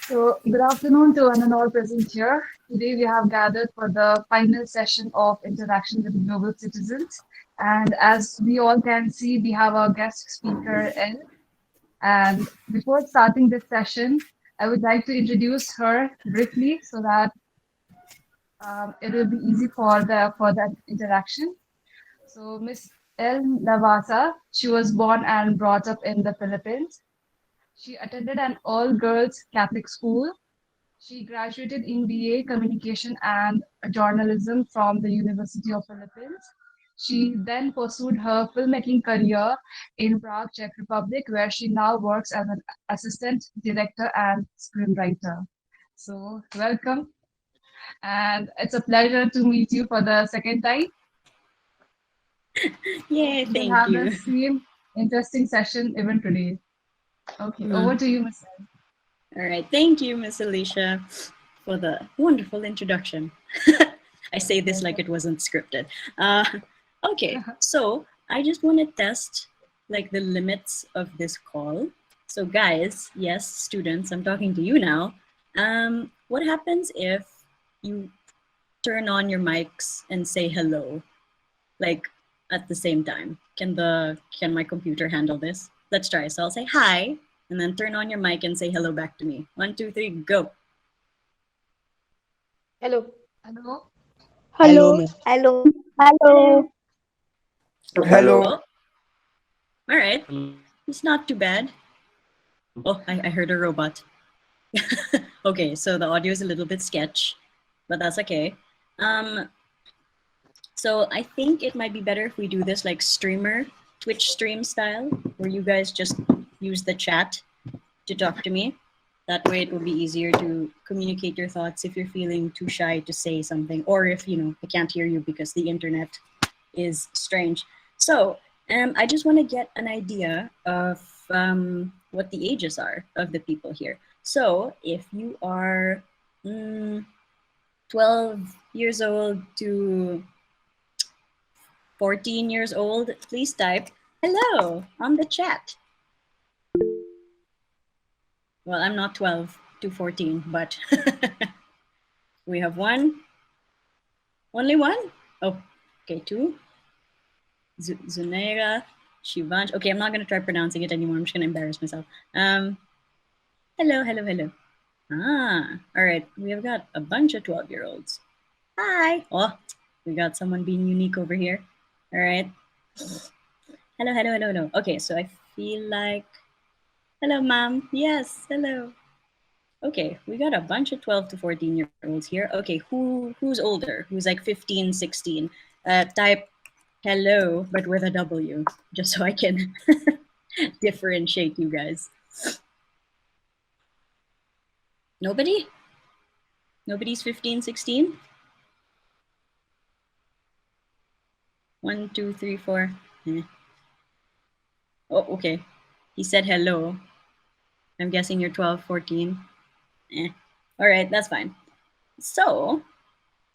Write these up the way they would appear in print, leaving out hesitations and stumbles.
So, good afternoon to one and all present here. Today, we have gathered for the final session of Interaction with Global Citizens. And as we all can see, we have our guest speaker, Elle. And before starting this session, I would like to introduce her briefly so that it will be easy for that interaction. So, Miss Elle Lavasa, she was born and brought up in the Philippines. She attended an all-girls Catholic school. She graduated in BA Communication and Journalism from the University of Philippines. She then pursued her filmmaking career in Prague, Czech Republic, where she now works as an assistant director and screenwriter. So, welcome, and it's a pleasure to meet you for the second time. Yay, We'll thank have the you. same interesting session even today. Okay, over Mm. to you, Ms. All right, thank you, Miss Alicia, for the wonderful introduction. I say this like it wasn't scripted. Okay, so I just want to test like the limits of this call. So guys, yes, students, I'm talking to you now. What happens if you turn on your mics and say hello, like at the same time? Can my computer handle this? Let's try. So I'll say hi, and then turn on your mic and say hello back to me. 1, 2, 3, go. Hello. Hello. Hello, Hello. Miss. Hello. Hello. Hello. Oh, all right. It's not too bad. Oh, I heard a robot. Okay, so the audio is a little bit sketch, but that's okay. So I think it might be better if we do this like streamer, Twitch stream style, where you guys just use the chat to talk to me. That way it will be easier to communicate your thoughts if you're feeling too shy to say something, or if, I can't hear you because the internet is strange. So I just want to get an idea of what the ages are of the people here. So if you are 12 years old to 14 years old, please type hello on the chat. Well, I'm not 12 to 14, but we have one. Only one? Oh, okay, two. Zunaira, Shivansh. Okay, I'm not going to try pronouncing it anymore. I'm just going to embarrass myself. Hello, hello, hello. All right. We have got a bunch of 12-year-olds. Hi. Oh, we got someone being unique over here. All right. Hello, hello, hello, hello. Okay, so I feel like... Hello, mom. Yes, hello. Okay, we got a bunch of 12 to 14-year-olds here. Okay, who's older? Who's like 15, 16? Type hello, but with a W, just so I can differentiate you guys. Nobody? Nobody's 15, 16? 1, 2, 3, 4. Oh, okay. He said hello. I'm guessing you're 12, 14. All right, that's fine. So,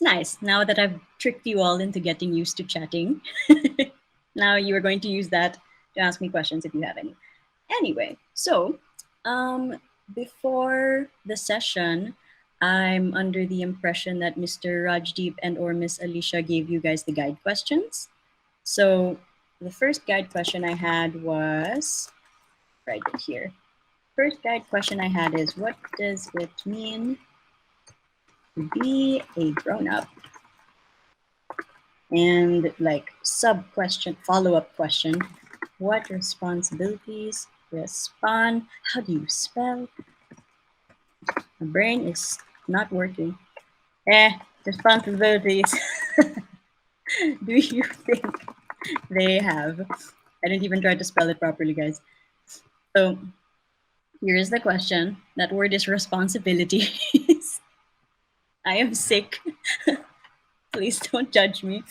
nice. Now that I've tricked you all into getting used to chatting, now you are going to use that to ask me questions if you have any. Anyway, so before the session, I'm under the impression that Mr. Rajdeep and or Miss Alicia gave you guys the guide questions. So the first guide question I had was right here. First guide question I had is, what does it mean to be a grown-up? And like sub-question, follow-up question, what responsibilities respond? How do you spell? My brain is not working. Responsibilities. Do you think they have? I didn't even try to spell it properly, guys. So here is the question. That word is responsibilities. I am sick. Please don't judge me.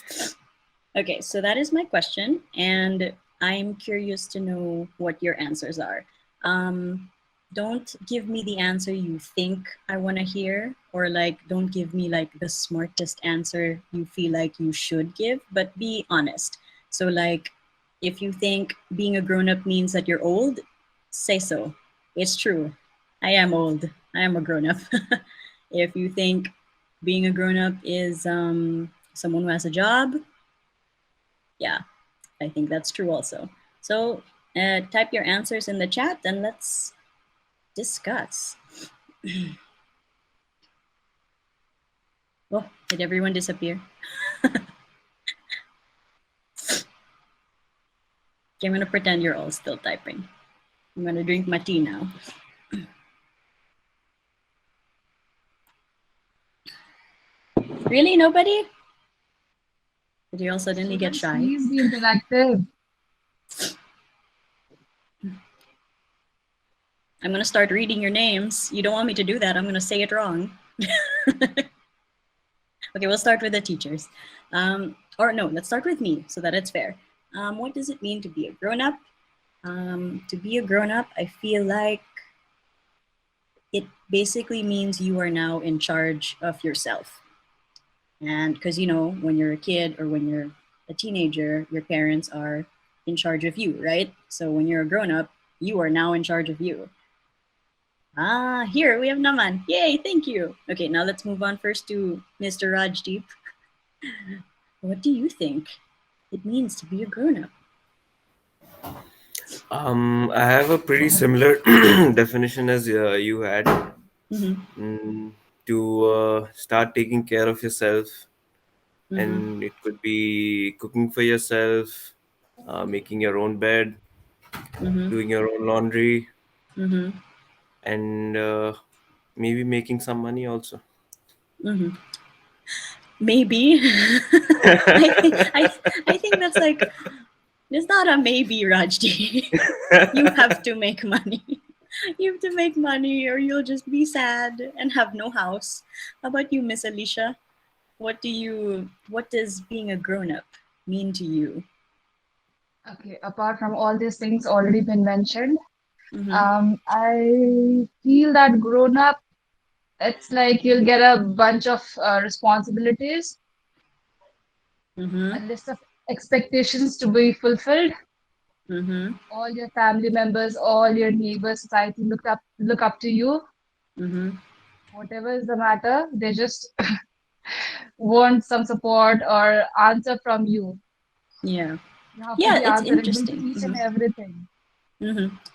Okay, so that is my question, and I'm curious to know what your answers are. Don't give me the answer you think I want to hear, or like don't give me like the smartest answer you feel like you should give, but be honest. So like if you think being a grown-up means that you're old, say so. It's true. I am old. I am a grown-up. If you think being a grown-up is someone who has a job, yeah, I think that's true also. So type your answers in the chat and let's discuss. Oh, did everyone disappear? Okay, I'm gonna pretend you're all still typing. I'm gonna drink my tea now. Really, nobody? Did you all suddenly get Students, shy? please be interactive. I'm gonna start reading your names. You don't want me to do that. I'm gonna say it wrong. Okay, we'll start with the teachers. Or no, let's start with me so that it's fair. What does it mean to be a grown-up? To be a grown-up, I feel like it basically means you are now in charge of yourself. And because, you know, when you're a kid or when you're a teenager, your parents are in charge of you, right? So when you're a grown-up, you are now in charge of you. Ah, here we have Naman. Yay, thank you. Okay, now let's move on first to Mr. Rajdeep. What do you think it means to be a grown-up? I have a pretty similar definition as you had. To start taking care of yourself, and it could be cooking for yourself, making your own bed, doing your own laundry, and maybe making some money also. Maybe. I think that's like, it's not a maybe, Rajdi. You have to make money. You have to make money or you'll just be sad and have no house. How about you, Miss Alicia? What does being a grown-up mean to you? Okay, apart from all these things already been mentioned, I feel that grown up, it's like you'll get a bunch of responsibilities, a list of expectations to be fulfilled. All your family members, all your neighbors, society look up to you. Whatever is the matter, they just want some support or answer from you. Yeah. You have to Yeah, be it's answerable to interesting. each and everything.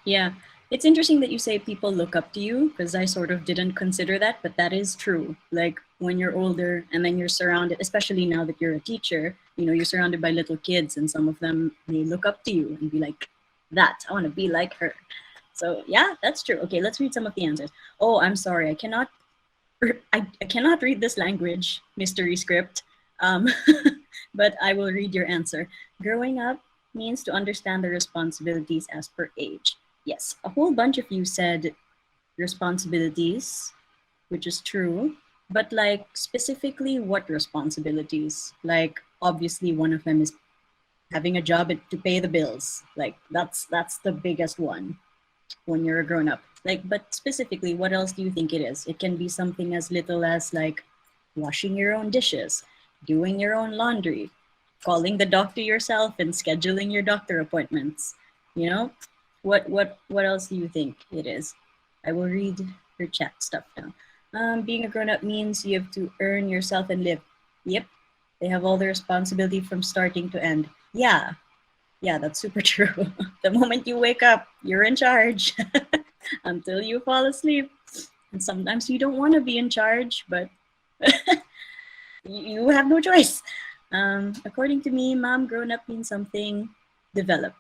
Yeah, it's interesting that you say people look up to you because I sort of didn't consider that, but that is true. Like when you're older and then you're surrounded, especially now that you're a teacher, you know, you're surrounded by little kids and some of them may look up to you and be like, that, I want to be like her. So yeah, that's true. Okay, let's read some of the answers. Oh, I'm sorry, I cannot read this language, mystery script, but I will read your answer. Growing up means to understand the responsibilities as per age. Yes, a whole bunch of you said responsibilities, which is true, but like specifically what responsibilities? Like obviously one of them is having a job to pay the bills. Like that's the biggest one when you're a grown up. Like, but specifically, what else do you think it is? It can be something as little as like washing your own dishes, doing your own laundry, calling the doctor yourself and scheduling your doctor appointments. You know, what else do you think it is? I will read your chat stuff now. Being a grown up means you have to earn yourself and live. Yep, they have all the responsibility from starting to end. Yeah, that's super true. The moment you wake up, you're in charge until you fall asleep. And sometimes you don't want to be in charge, but you have no choice. According to me, mom, grown up means something develop.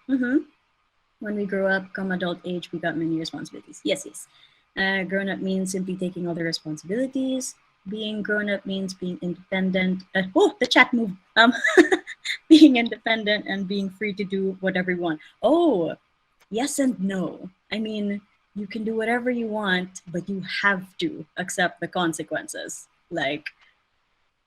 When we grow up, come adult age, we got many responsibilities. Yes. Grown up means simply taking all the responsibilities. Being grown up means being independent. Oh, the chat moved. Being independent and being free to do whatever you want. Oh, yes and no. I mean, you can do whatever you want, but you have to accept the consequences. Like,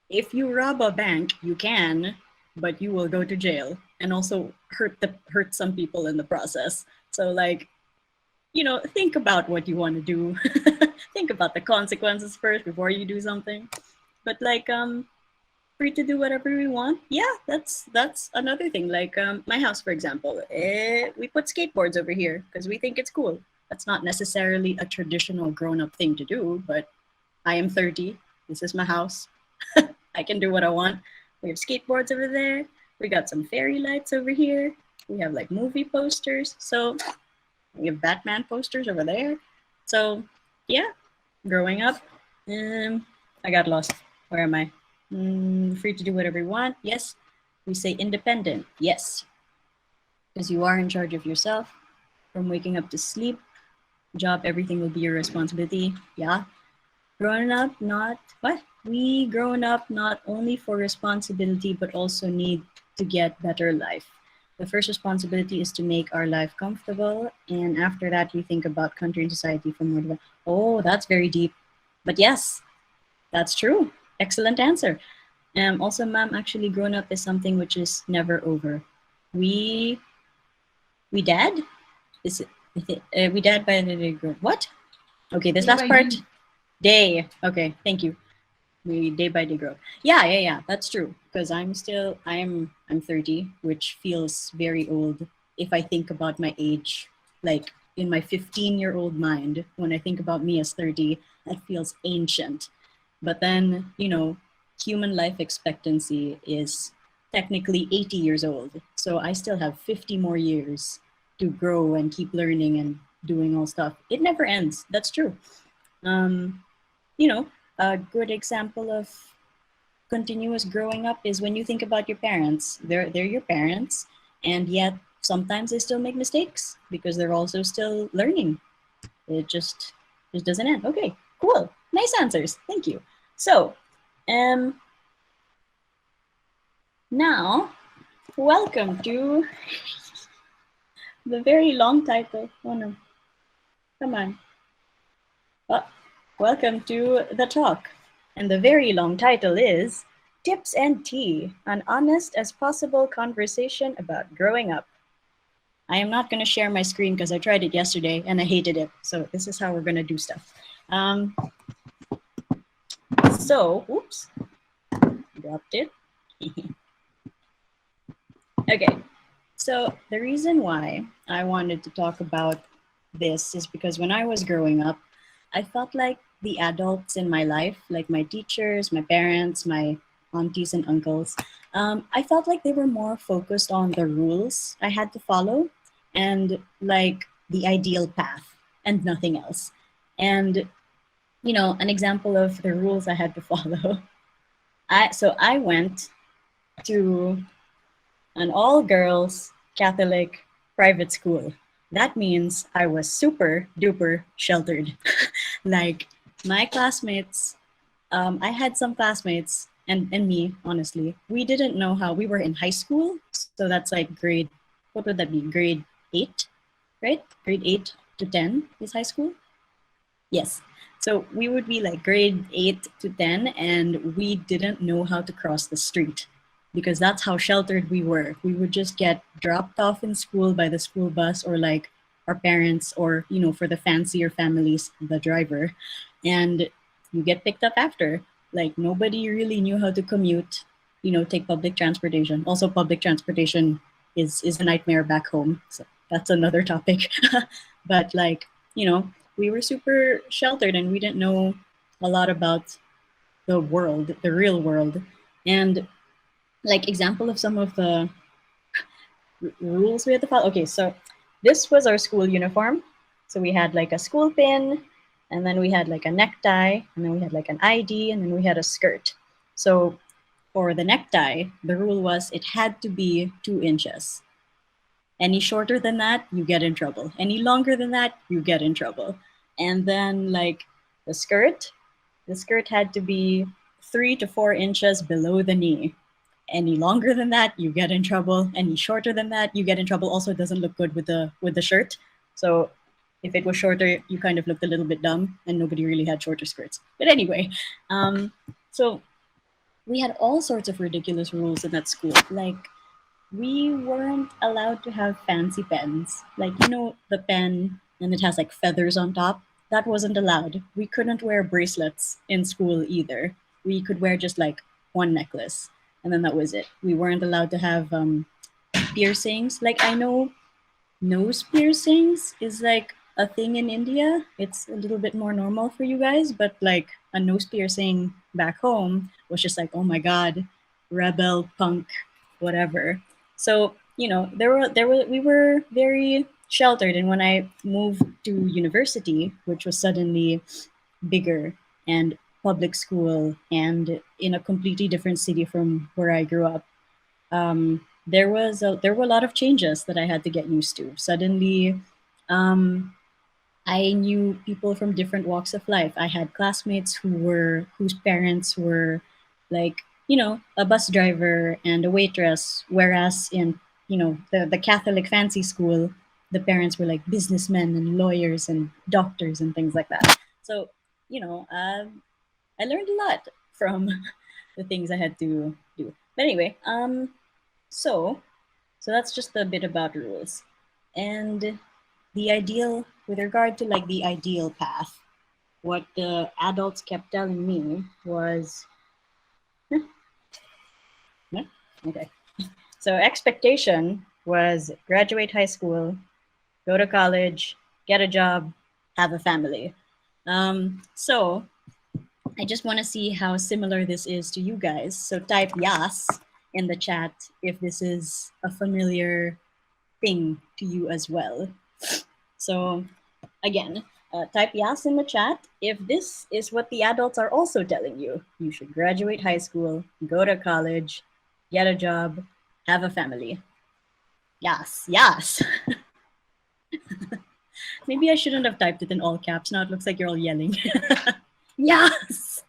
if you rob a bank, you can, but you will go to jail and also hurt some people in the process. So, like, you know, think about what you want to do. Think about the consequences first before you do something. But like, free to do whatever we want. Yeah, that's another thing. Like my house, for example, we put skateboards over here because we think it's cool. That's not necessarily a traditional grown-up thing to do, but I am 30. This is my house. I can do what I want. We have skateboards over there. We got some fairy lights over here. We have like movie posters. So we have Batman posters over there. So yeah, growing up, I got lost. Where am I? Free to do whatever you want. Yes. We say independent. Yes. Because you are in charge of yourself. From waking up to sleep, job, everything will be your responsibility. Yeah. Growing up, we grown up not only for responsibility, but also need to get better life. The first responsibility is to make our life comfortable. And after that, we think about country and society for more. Oh, that's very deep. But yes, that's true. Excellent answer. Also, ma'am, actually grown up is something which is never over. We dad? We dad by the day grow. What? Okay, this Day last by part. day. Day. Okay, thank you. We day by day grow. Yeah. That's true. Because I'm 30, which feels very old if I think about my age. Like in my 15-year-old mind, when I think about me as 30, that feels ancient. But then, human life expectancy is technically 80 years old. So I still have 50 more years to grow and keep learning and doing all stuff. It never ends. That's true. A good example of continuous growing up is when you think about your parents. They're your parents, and yet sometimes they still make mistakes because they're also still learning. It just doesn't end. Okay, cool. Nice answers. Thank you. So, now, welcome to the very long title. Oh no. Come on. Welcome to the talk. And the very long title is Tips and Tea, an honest as possible conversation about growing up. I am not going to share my screen because I tried it yesterday and I hated it. So this is how we're going to do stuff. Oops, dropped it. Okay, so the reason why I wanted to talk about this is because when I was growing up, I felt like the adults in my life, like my teachers, my parents, my aunties and uncles, I felt like they were more focused on the rules I had to follow and like the ideal path and nothing else. And, an example of the rules I had to follow. I went to an all-girls Catholic private school. That means I was super duper sheltered. Like my classmates, I had some classmates and me, honestly, we didn't know how we were in high school. So that's like what would that be? Grade 8, right? Grade 8 to 10 is high school. Yes. So we would be like grade 8 to 10 and we didn't know how to cross the street because that's how sheltered we were. We would just get dropped off in school by the school bus or like our parents or, for the fancier families, the driver. And you get picked up after. Like nobody really knew how to commute, take public transportation. Also, public transportation is a nightmare back home. So that's another topic. But like, we were super sheltered and we didn't know a lot about the world, the real world. And like example of some of the rules we had to follow. Okay, so this was our school uniform. So we had like a school pin, and then we had like a necktie, and then we had like an ID, and then we had a skirt. So for the necktie, the rule was it had to be 2 inches. Any shorter than that, you get in trouble. Any longer than that, you get in trouble. And then like the skirt had to be 3 to 4 inches below the knee. Any longer than that, you get in trouble. Any shorter than that, you get in trouble. Also, it doesn't look good with the shirt. So if it was shorter, you kind of looked a little bit dumb, and nobody really had shorter skirts. But anyway, so we had all sorts of ridiculous rules in that school. Like we weren't allowed to have fancy pens. Like the pen, and it has like feathers on top. That wasn't allowed. We couldn't wear bracelets in school either. We could wear just like one necklace. And then that was it. We weren't allowed to have piercings. Like I know nose piercings is like a thing in India. It's a little bit more normal for you guys, but like a nose piercing back home was just like, oh my god, rebel, punk, whatever. So we were very sheltered, and when I moved to university, which was suddenly bigger and public school and in a completely different city from where I grew up, there were a lot of changes that I had to get used to. Suddenly, I knew people from different walks of life. I had classmates whose parents were like, a bus driver and a waitress, whereas in, the Catholic fancy school, the parents were like businessmen and lawyers and doctors and things like that. So, I learned a lot from the things I had to do. But anyway, so that's just a bit about rules. And the ideal, with regard to like the ideal path, what the adults kept telling me was, no? Okay. So expectation was graduate high school, go to college, get a job, have a family. So I just want to see how similar this is to you guys. So type yes in the chat if this is a familiar thing to you as well. So again, type yes in the chat if this is what the adults are also telling you. You should graduate high school, go to college, get a job, have a family. Yes, yes. Maybe I shouldn't have typed it in all caps. Now it looks like you're all yelling. Yes.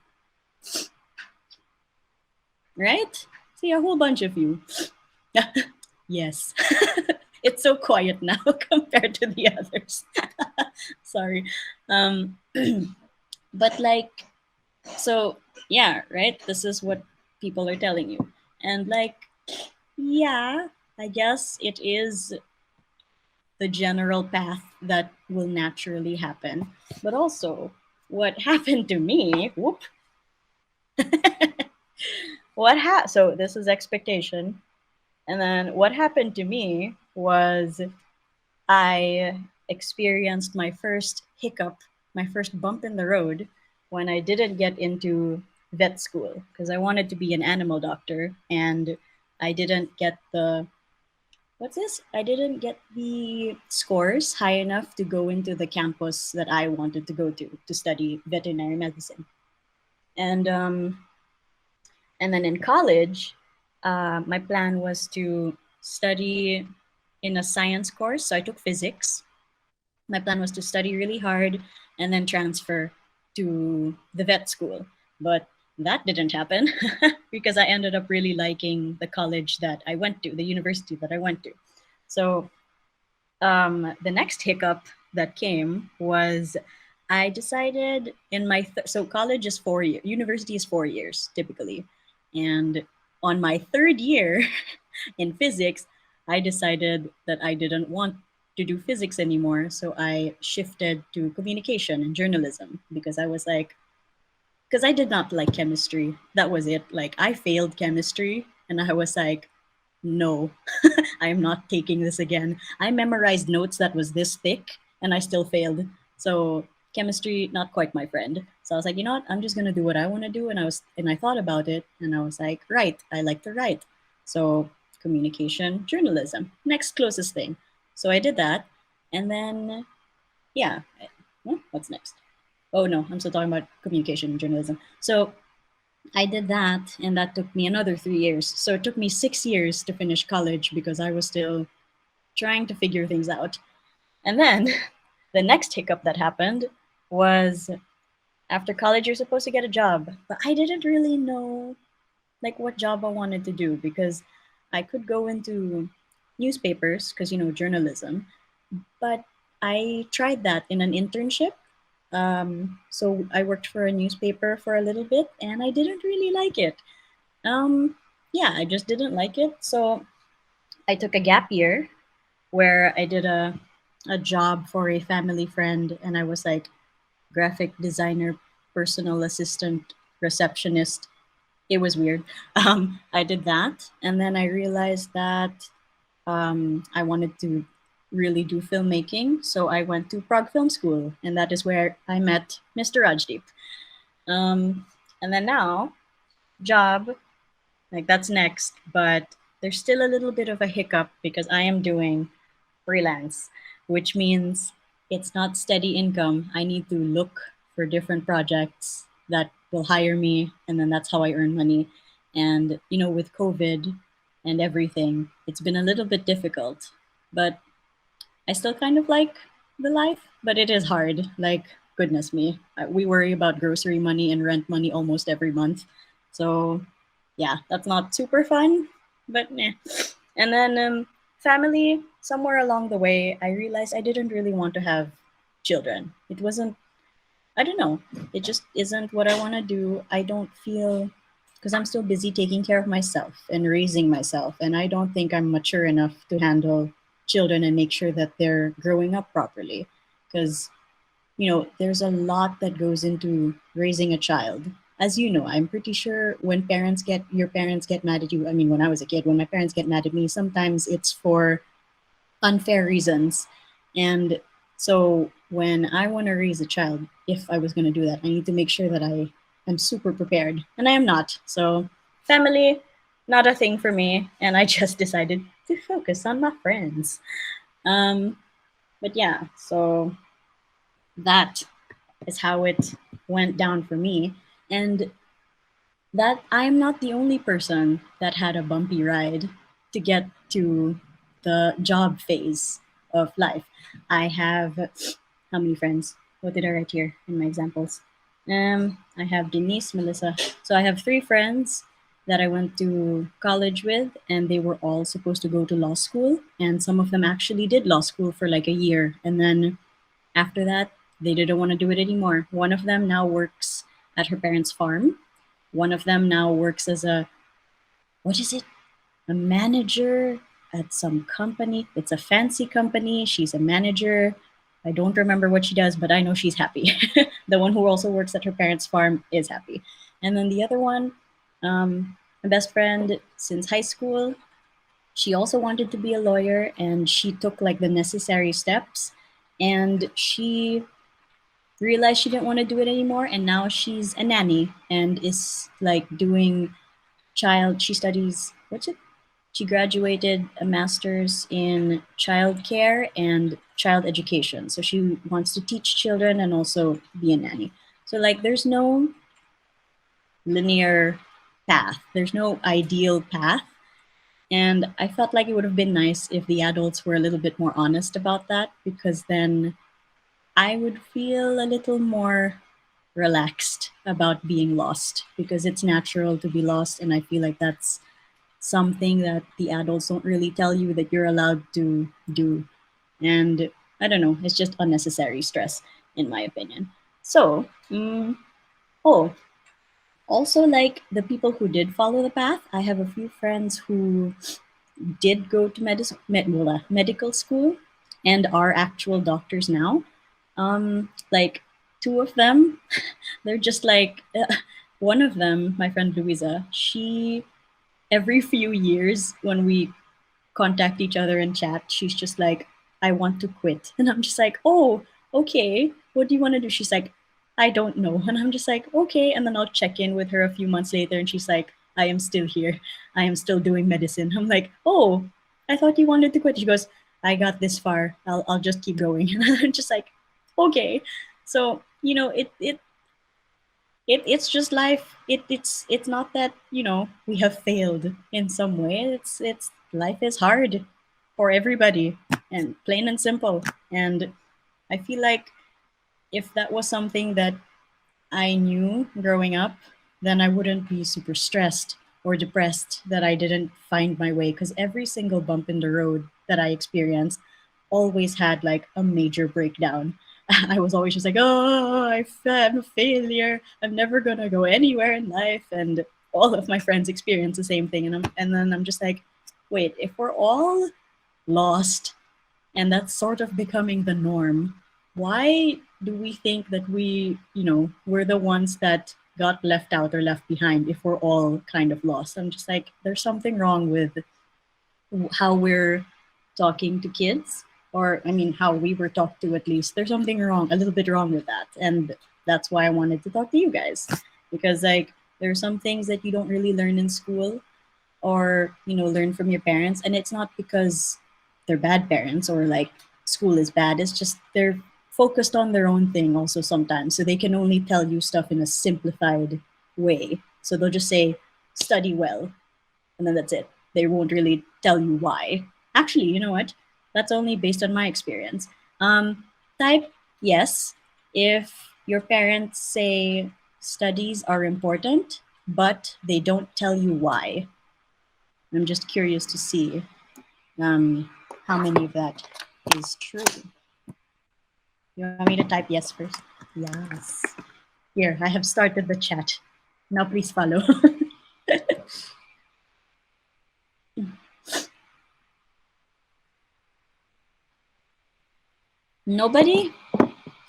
Right? See, a whole bunch of you. Yes. It's so quiet now compared to the others. Sorry. But like, so yeah, right? This is what people are telling you. And like, yeah, I guess it is the general path that will naturally happen. But also, what happened to me, whoop. So this is expectation. And then what happened to me was I experienced my first hiccup, my first bump in the road when I didn't get into vet school because I wanted to be an animal doctor and I didn't get I didn't get the scores high enough to go into the campus that I wanted to go to study veterinary medicine. And then in college, my plan was to study in a science course. So I took physics. My plan was to study really hard and then transfer to the vet school. But that didn't happen because I ended up really liking the college that I went to, the university that I went to. So the next hiccup that came was I decided in my, so college is 4 years, university is 4 years typically. And on my third year in physics, I decided that I didn't want to do physics anymore. So I shifted to communication and journalism because I was like, because I did not like chemistry. That was it. Like I failed chemistry and I was like, no, I'm not taking this again. I memorized notes that was this thick and I still failed. So chemistry, not quite my friend. So I was like, you know what? I'm just gonna do what I want to do. And I thought about it and I was like, right, I like to write. So communication, journalism, next closest thing. So I did that. And then, yeah, what's next? Oh no, I'm still talking about communication and journalism. So I did that and that took me another 3 years. So it took me 6 years to finish college because I was still trying to figure things out. And then the next hiccup that happened was after college, you're supposed to get a job, but I didn't really know like what job I wanted to do because I could go into newspapers because, journalism, but I tried that in an internship. So I worked for a newspaper for a little bit and I didn't really like it. Yeah, I just didn't like it. So I took a gap year where I did a job for a family friend and I was like graphic designer, personal assistant, receptionist. It was weird. I did that and then I realized that I wanted to really do filmmaking. So I went to Prague Film School, and that is where I met Mr. Rajdeep. And then now, job, like that's next, but there's still a little bit of a hiccup because I am doing freelance, which means it's not steady income. I need to look for different projects that will hire me, and then that's how I earn money. And, with COVID and everything, it's been a little bit difficult, but I still kind of like the life, but it is hard. Like, goodness me, we worry about grocery money and rent money almost every month. So, yeah, that's not super fun, but yeah. And then family, somewhere along the way, I realized I didn't really want to have children. It wasn't, I don't know, it just isn't what I want to do. I don't feel, because I'm still busy taking care of myself and raising myself. And I don't think I'm mature enough to handle children and make sure that they're growing up properly. Because, there's a lot that goes into raising a child. As you know, I'm pretty sure when your parents get mad at you. I mean, when I was a kid, when my parents get mad at me, sometimes it's for unfair reasons. And so when I want to raise a child, if I was going to do that, I need to make sure that I am super prepared. And I am not. So family, not a thing for me. And I just decided to focus on my friends. But yeah, so that is how it went down for me. And that I'm not the only person that had a bumpy ride to get to the job phase of life. I have how many friends? What did I write here in my examples? I have Denise, Melissa. So I have 3 friends that I went to college with, and they were all supposed to go to law school. And some of them actually did law school for like a year. And then after that, they didn't want to do it anymore. One of them now works at her parents' farm. One of them now works as a manager at some company. It's a fancy company. She's a manager. I don't remember what she does, but I know she's happy. The one who also works at her parents' farm is happy. And then the other one, my best friend since high school, she also wanted to be a lawyer, and she took like the necessary steps, and she realized she didn't want to do it anymore, and now she's a nanny and is like doing she studies, she graduated a master's in childcare and child education. So she wants to teach children and also be a nanny. So like there's no linear path. There's no ideal path. And I felt like it would have been nice if the adults were a little bit more honest about that, because then I would feel a little more relaxed about being lost, because it's natural to be lost. And I feel like that's something that the adults don't really tell you that you're allowed to do. And I don't know, it's just unnecessary stress, in my opinion. So, also like the people who did follow the path, I have a few friends who did go to medical school and are actual doctors now. Like 2 of them, they're just like, one of them, my friend Louisa, she, every few years when we contact each other and chat, she's just like, I want to quit. And I'm just like, oh, okay, what do you want to do? She's like, I don't know. And I'm just like, okay. And then I'll check in with her a few months later, and she's like, I am still here. I am still doing medicine. I'm like, oh, I thought you wanted to quit. She goes, I got this far. I'll just keep going. And I'm just like, okay. So, it's just life. It's not that, we have failed in some way. It's life is hard for everybody, and plain and simple. And I feel like if that was something that I knew growing up, then I wouldn't be super stressed or depressed that I didn't find my way, because every single bump in the road that I experienced always had like a major breakdown. I was always just like, oh, I'm a failure. I'm never gonna go anywhere in life. And all of my friends experience the same thing. And then I'm just like, wait, if we're all lost and that's sort of becoming the norm, why do we think that we're the ones that got left out or left behind if we're all kind of lost? I'm just like, there's something wrong with how we're talking to kids. or I mean, how we were talked to at least, there's something wrong, a little bit wrong with that. And that's why I wanted to talk to you guys. Because like there are some things that you don't really learn in school or, you know, learn from your parents. And it's not because they're bad parents or like school is bad. It's just they're focused on their own thing also sometimes. So they can only tell you stuff in a simplified way. So they'll just say, study well. And then that's it. They won't really tell you why. Actually, you know what? That's only based on my experience. Type yes if your parents say studies are important, but they don't tell you why. I'm just curious to see how many of that is true. You want me to type yes first? Yes. Here, I have started the chat. Now please follow. Nobody?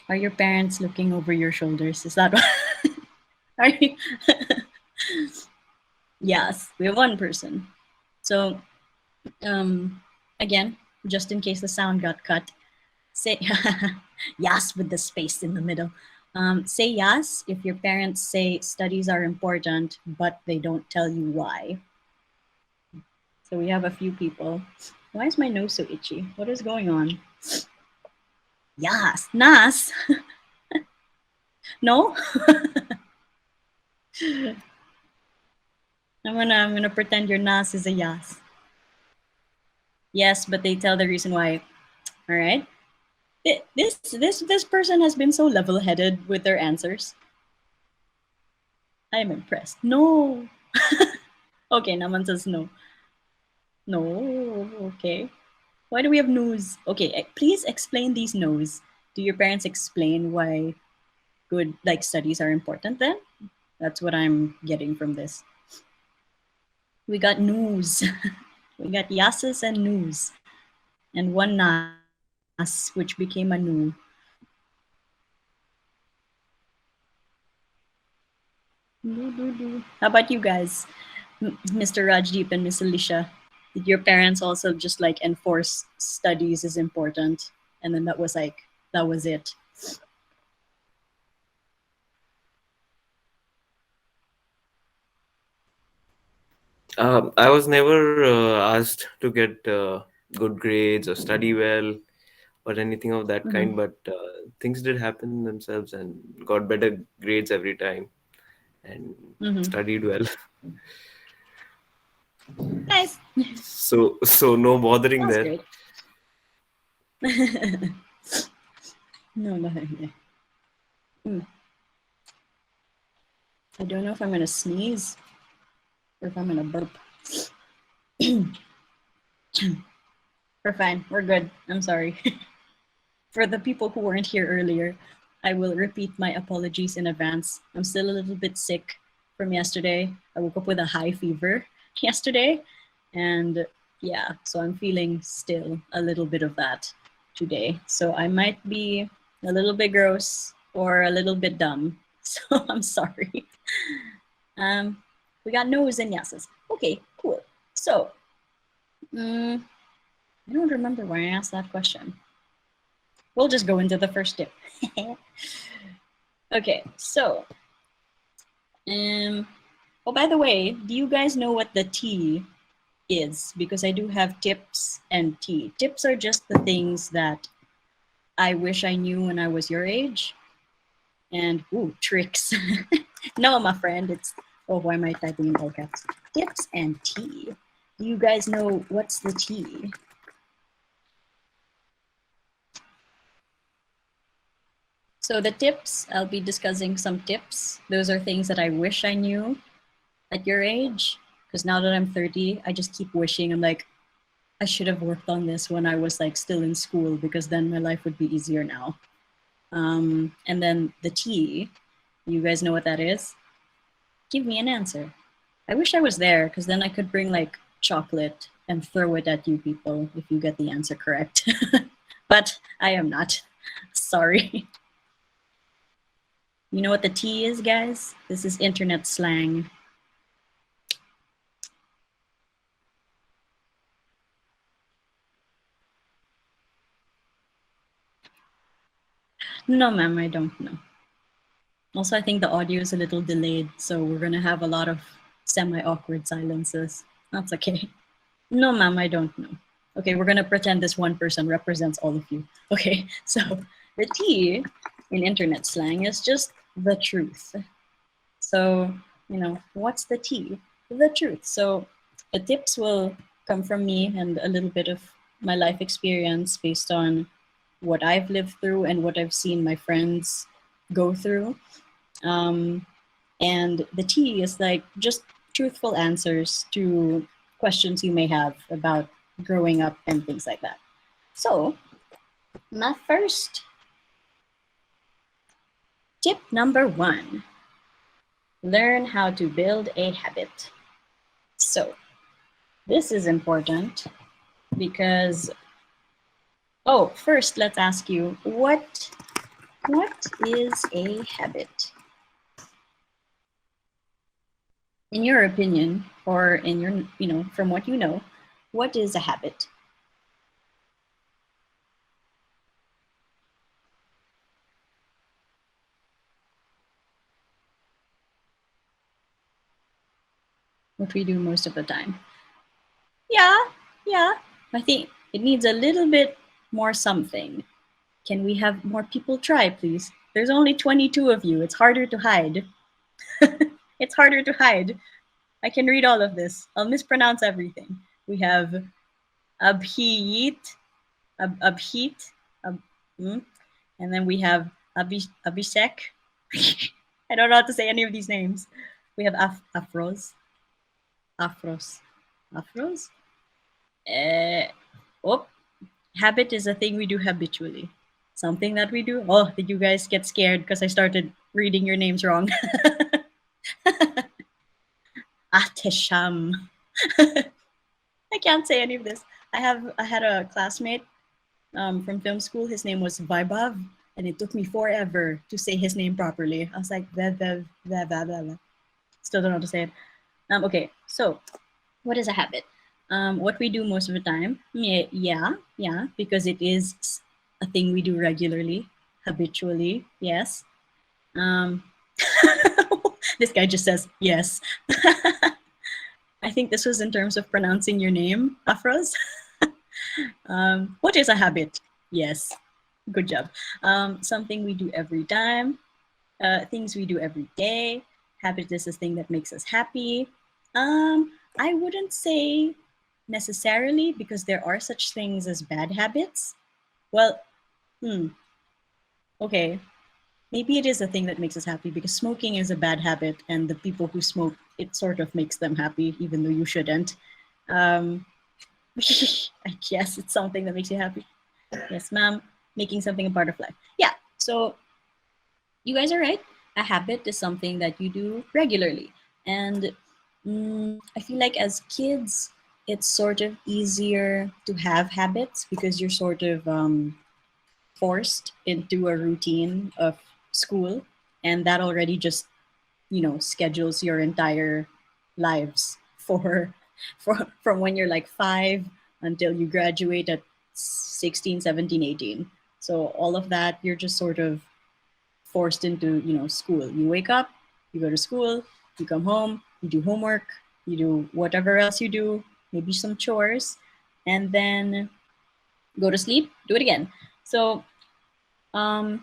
Are your parents looking over your shoulders? Is that what? Are you? Yes, we have one person. So, again, just in case the sound got cut, say yes with the space in the middle. Say yes if your parents say studies are important, but they don't tell you why. So we have a few people. Why is my nose so itchy? What is going on? Yes, Nas. No? I'm gonna pretend your Nas is a yes. Yes, but they tell the reason why. All right. This person has been so level-headed with their answers. I am impressed. No. Okay, Naman says no. No. Okay. Why do we have no's? Okay, please explain these no's. Do your parents explain why good like studies are important then? That's what I'm getting from this. We got no's. We got yeses and no's. And one nas, which became a no. How about you guys, Mr. Rajdeep and Miss Alicia? Did your parents also just like enforce studies is important, and then that was it? I was never asked to get good grades or study well or anything of that kind, but things did happen themselves and got better grades every time and studied well. Nice. So no bothering That's there. great. No, nothing. I don't know if I'm gonna sneeze or if I'm gonna burp. We're fine. We're good. I'm sorry. For the people who weren't here earlier, I will repeat my apologies in advance. I'm still a little bit sick from yesterday. I woke up with a high fever yesterday. And yeah, so I'm feeling still a little bit of that today. So I might be a little bit gross or a little bit dumb. So I'm sorry. We got no's and yeses. Okay, cool. So, I don't remember why I asked that question. We'll just go into the first tip. Okay, so, oh, by the way, do you guys know what the T is? Because I do have tips and T. Tips are just the things that I wish I knew when I was your age. And, ooh, tricks. No, my friend, it's, oh, why am I typing in all caps? Tips and T. Do you guys know what's the T? So the tips, I'll be discussing some tips. Those are things that I wish I knew at your age. Because now that I'm 30, I just keep wishing. I'm like, I should have worked on this when I was like still in school because then my life would be easier now. And then the T, you guys know what that is? Give me an answer. I wish I was there because then I could bring like chocolate and throw it at you people if you get the answer correct. But I am not. Sorry. You know what the T is, guys? This is internet slang. No, ma'am, I don't know. Also, I think the audio is a little delayed, so we're gonna have a lot of semi-awkward silences. That's okay. No, ma'am, I don't know. Okay, we're gonna pretend this one person represents all of you. Okay, so the T in internet slang is just the truth. So, what's the T? The truth. So the tips will come from me and a little bit of my life experience based on what I've lived through and what I've seen my friends go through. And the T is like just truthful answers to questions you may have about growing up and things like that. So, my first tip number 1, learn how to build a habit. So, this is important because, first let's ask you, what is a habit? In your opinion, or in your, from what you know, what is a habit? What we do most of the time. Yeah. I think it needs a little bit more something. Can we have more people try, please? There's only 22 of you. It's harder to hide. It's harder to hide. I can read all of this. I'll mispronounce everything. We have Abhijit, Abhit, and then we have Abhishek. I don't know how to say any of these names. We have Afros. Habit is a thing we do habitually. Something that we do. Oh, did you guys get scared because I started reading your names wrong? Atesham. I can't say any of this. I had a classmate from film school. His name was Vaibhav, and it took me forever to say his name properly. I was like, still don't know how to say it. Okay, so what is a habit? What we do most of the time? Yeah, because it is a thing we do regularly, habitually. Yes. This guy just says yes. I think this was in terms of pronouncing your name, Afros. What is a habit? Yes, good job. Something we do every time, things we do every day. Habit is this thing that makes us happy. I wouldn't say necessarily, because there are such things as bad habits. Well, okay. Maybe it is a thing that makes us happy, because smoking is a bad habit, and the people who smoke, it sort of makes them happy, even though you shouldn't. I guess it's something that makes you happy. Yes, ma'am. Making something a part of life. Yeah. So you guys are right. A habit is something that you do regularly. And I feel like as kids, it's sort of easier to have habits because you're sort of forced into a routine of school, and that already just schedules your entire lives from when you're like 5 until you graduate at 16, 17, 18. So all of that, you're just sort of forced into school. You wake up, you go to school, you come home, you do homework, you do whatever else you do, maybe some chores, and then go to sleep, do it again. So hang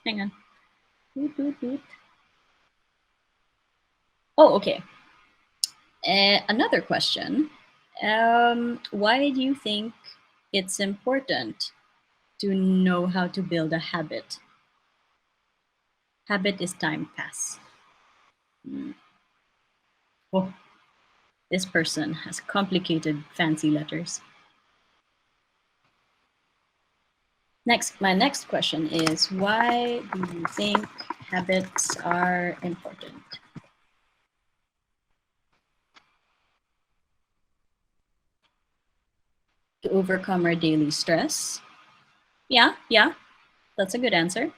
on. Oh, okay. Another question. Why do you think it's important to know how to build a habit? Habit is time pass. Oh, this person has complicated fancy letters. My next question is, why do you think habits are important? To overcome our daily stress. Yeah, that's a good answer.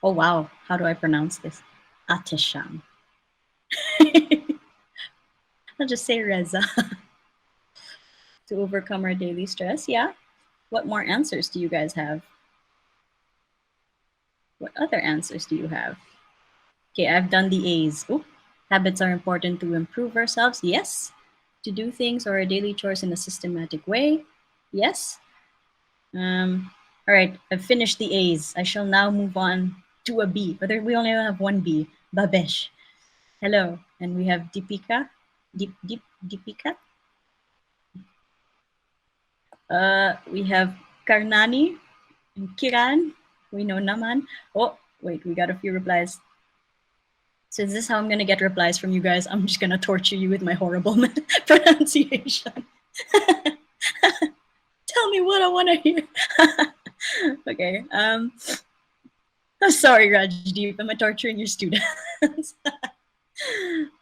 Oh, wow. How do I pronounce this? Atesham. I'll just say Reza. To overcome our daily stress, yeah. What more answers do you guys have? What other answers do you have? Okay, I've done the A's. Oh, habits are important to improve ourselves. Yes. To do things or our daily chores in a systematic way. Yes. All right, I've finished the A's. I shall now move on to a B. But we only have one B. Babesh. Hello. And we have Deepika. Deepika. We have Karnani and Kiran. We know Naman. Oh, wait, we got a few replies. So is this how I'm going to get replies from you guys? I'm just going to torture you with my horrible pronunciation. Tell me what I want to hear. Okay. I'm sorry, Rajdeep. Am I torturing your students?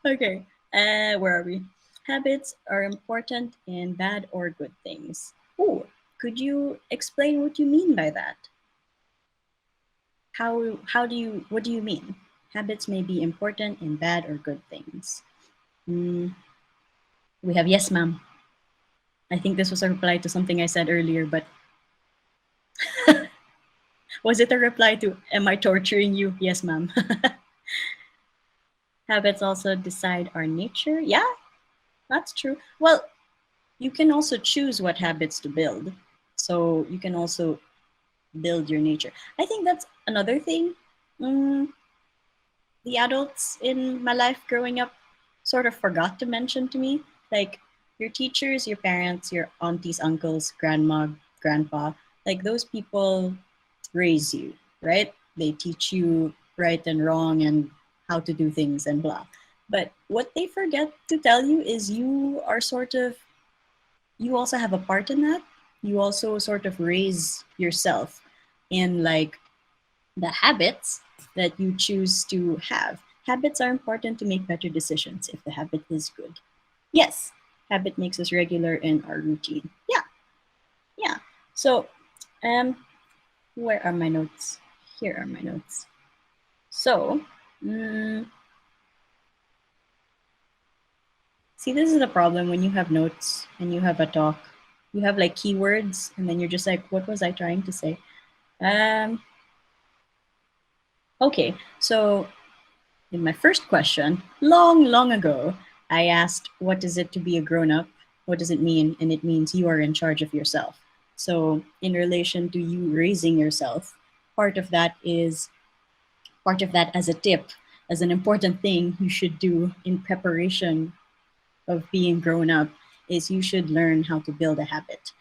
Okay. Where are we? Habits are important in bad or good things. Oh, could you explain what you mean by that? What do you mean? Habits may be important in bad or good things. We have yes, ma'am. I think this was a reply to something I said earlier, but was it a reply to, am I torturing you? Yes, ma'am. Habits also decide our nature. Yeah, that's true. Well, you can also choose what habits to build. So you can also build your nature. I think that's another thing. The adults in my life growing up sort of forgot to mention to me, like your teachers, your parents, your aunties, uncles, grandma, grandpa, like those people raise you, right? They teach you right and wrong and how to do things and blah. But what they forget to tell you is you also have a part in that. You also sort of raise yourself in like the habits that you choose to have. Habits are important to make better decisions if the habit is good. Yes, habit makes us regular in our routine. Yeah. So, where are my notes? Here are my notes. So, see, this is the problem when you have notes and you have a talk. You have like keywords, and then you're just like, what was I trying to say? Okay, so in my first question, long ago, I asked, what is it to be a grown-up? What does it mean? And it means you are in charge of yourself. So in relation to you raising yourself, part of that as a tip, as an important thing you should do in preparation of being grown up is you should learn how to build a habit.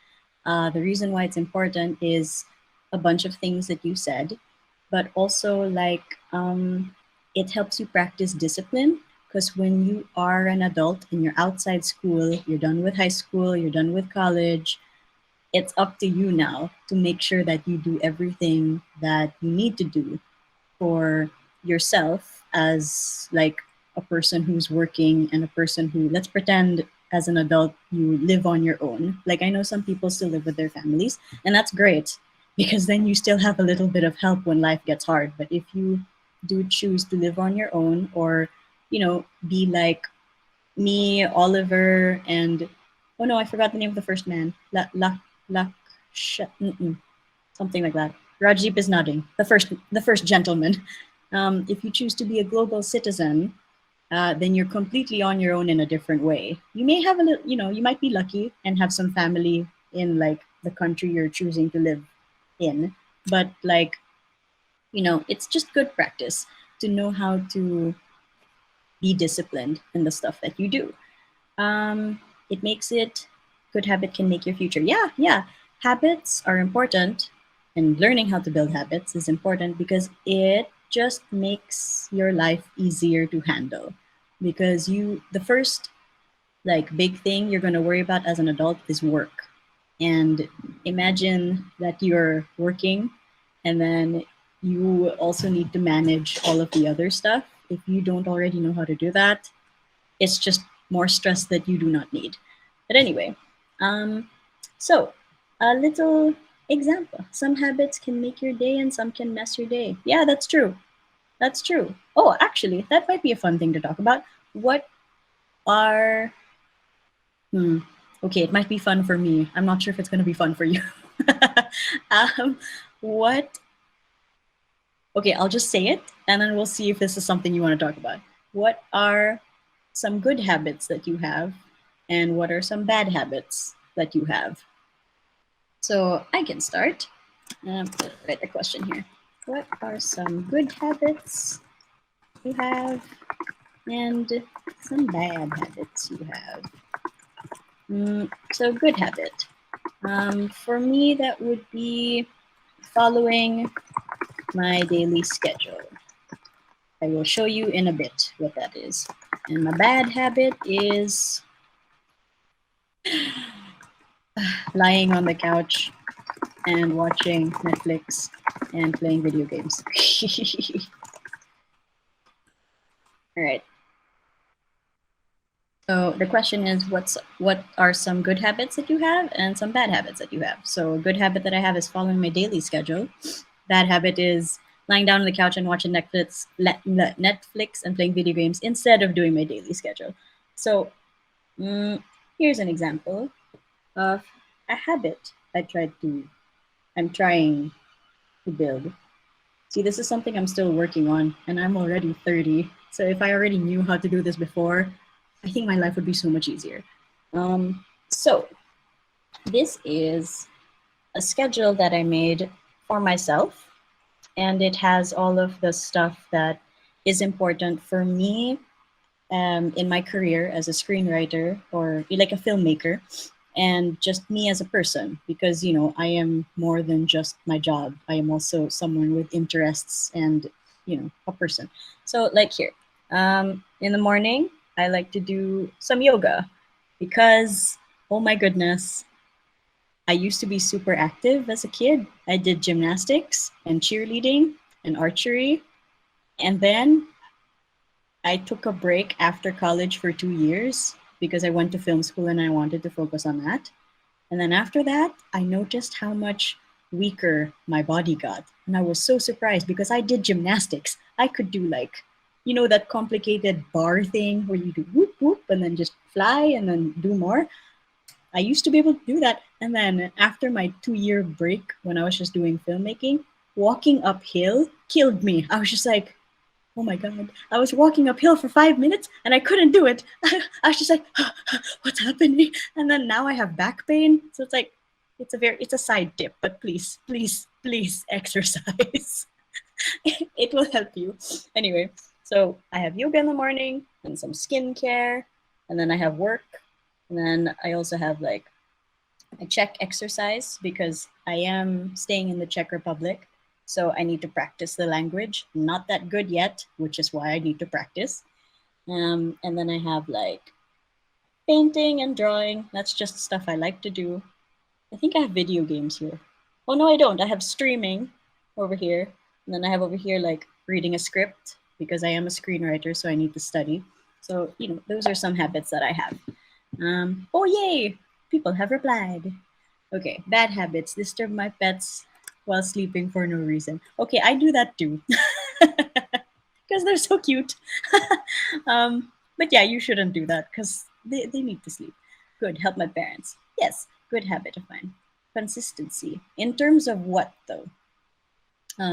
The reason why it's important is a bunch of things that you said, but also like it helps you practice discipline, because when you are an adult and you're outside school, you're done with high school, you're done with college, it's up to you now to make sure that you do everything that you need to do for yourself as like a person who's working and a person who, let's pretend as an adult, you live on your own. Like I know some people still live with their families, and that's great because then you still have a little bit of help when life gets hard. But if you do choose to live on your own, or, you know, be like me, Oliver, and oh no, I forgot the name of the first man. Something like that. Rajdeep is nodding. The first gentleman. If you choose to be a global citizen, then you're completely on your own in a different way. You may have a little, you know, you might be lucky and have some family in like the country you're choosing to live in, but like, you know, it's just good practice to know how to be disciplined in the stuff that you do. It makes it, good habit can make your future. Yeah. Habits are important, and learning how to build habits is important because it just makes your life easier to handle. Because the first like big thing you're going to worry about as an adult is work. And imagine that you're working and then you also need to manage all of the other stuff. If you don't already know how to do that, it's just more stress that you do not need. But anyway, so a little example. Some habits can make your day and some can mess your day. Yeah, that's true. That's true. Oh, actually, that might be a fun thing to talk about. What are... Okay, it might be fun for me. I'm not sure if it's going to be fun for you. um, what? Okay, I'll just say it, and then we'll see if this is something you want to talk about. What are some good habits that you have, and what are some bad habits that you have? So I can start. Write a question here. What are some good habits you have, and some bad habits you have? So good habit. For me, that would be following my daily schedule. I will show you in a bit what that is. And my bad habit is lying on the couch and watching Netflix and playing video games. All right. So the question is, what are some good habits that you have and some bad habits that you have? So a good habit that I have is following my daily schedule. Bad habit is lying down on the couch and watching Netflix and playing video games instead of doing my daily schedule. So here's an example of a habit I'm trying to build. See, this is something I'm still working on, and I'm already 30. So if I already knew how to do this before, I think my life would be so much easier. So this is a schedule that I made for myself, and it has all of the stuff that is important for me in my career as a screenwriter or like a filmmaker, and just me as a person, because I am more than just my job. I am also someone with interests and a person. So like here, in the morning I like to do some yoga because, oh my goodness, I used to be super active as a kid. I did gymnastics and cheerleading and archery, and then I took a break after college for 2 years because I went to film school and I wanted to focus on that. And then after that, I noticed how much weaker my body got. And I was so surprised because I did gymnastics. I could do that complicated bar thing where you do whoop whoop and then just fly and then do more. I used to be able to do that. And then after my 2-year break, when I was just doing filmmaking, walking uphill killed me. I was just like, oh my God, I was walking uphill for 5 minutes and I couldn't do it. I was just like, what's happening? And then now I have back pain. So it's like, it's a side tip, but please, please, please exercise. It will help you. Anyway, so I have yoga in the morning and some skincare, and then I have work. And then I also have a Czech exercise because I am staying in the Czech Republic. So I need to practice the language. Not that good yet, which is why I need to practice. And then I have painting and drawing. That's just stuff I like to do. I think I have video games here. Oh no, I don't. I have streaming over here. And then I have over here reading a script because I am a screenwriter, so I need to study. So, those are some habits that I have. Oh yay! People have replied. Okay, bad habits. Disturb my pets while sleeping for no reason. Okay, I do that too. Because they're so cute. But yeah, you shouldn't do that because they need to sleep. Good, help my parents. Yes, good habit of mine. Consistency. In terms of what though?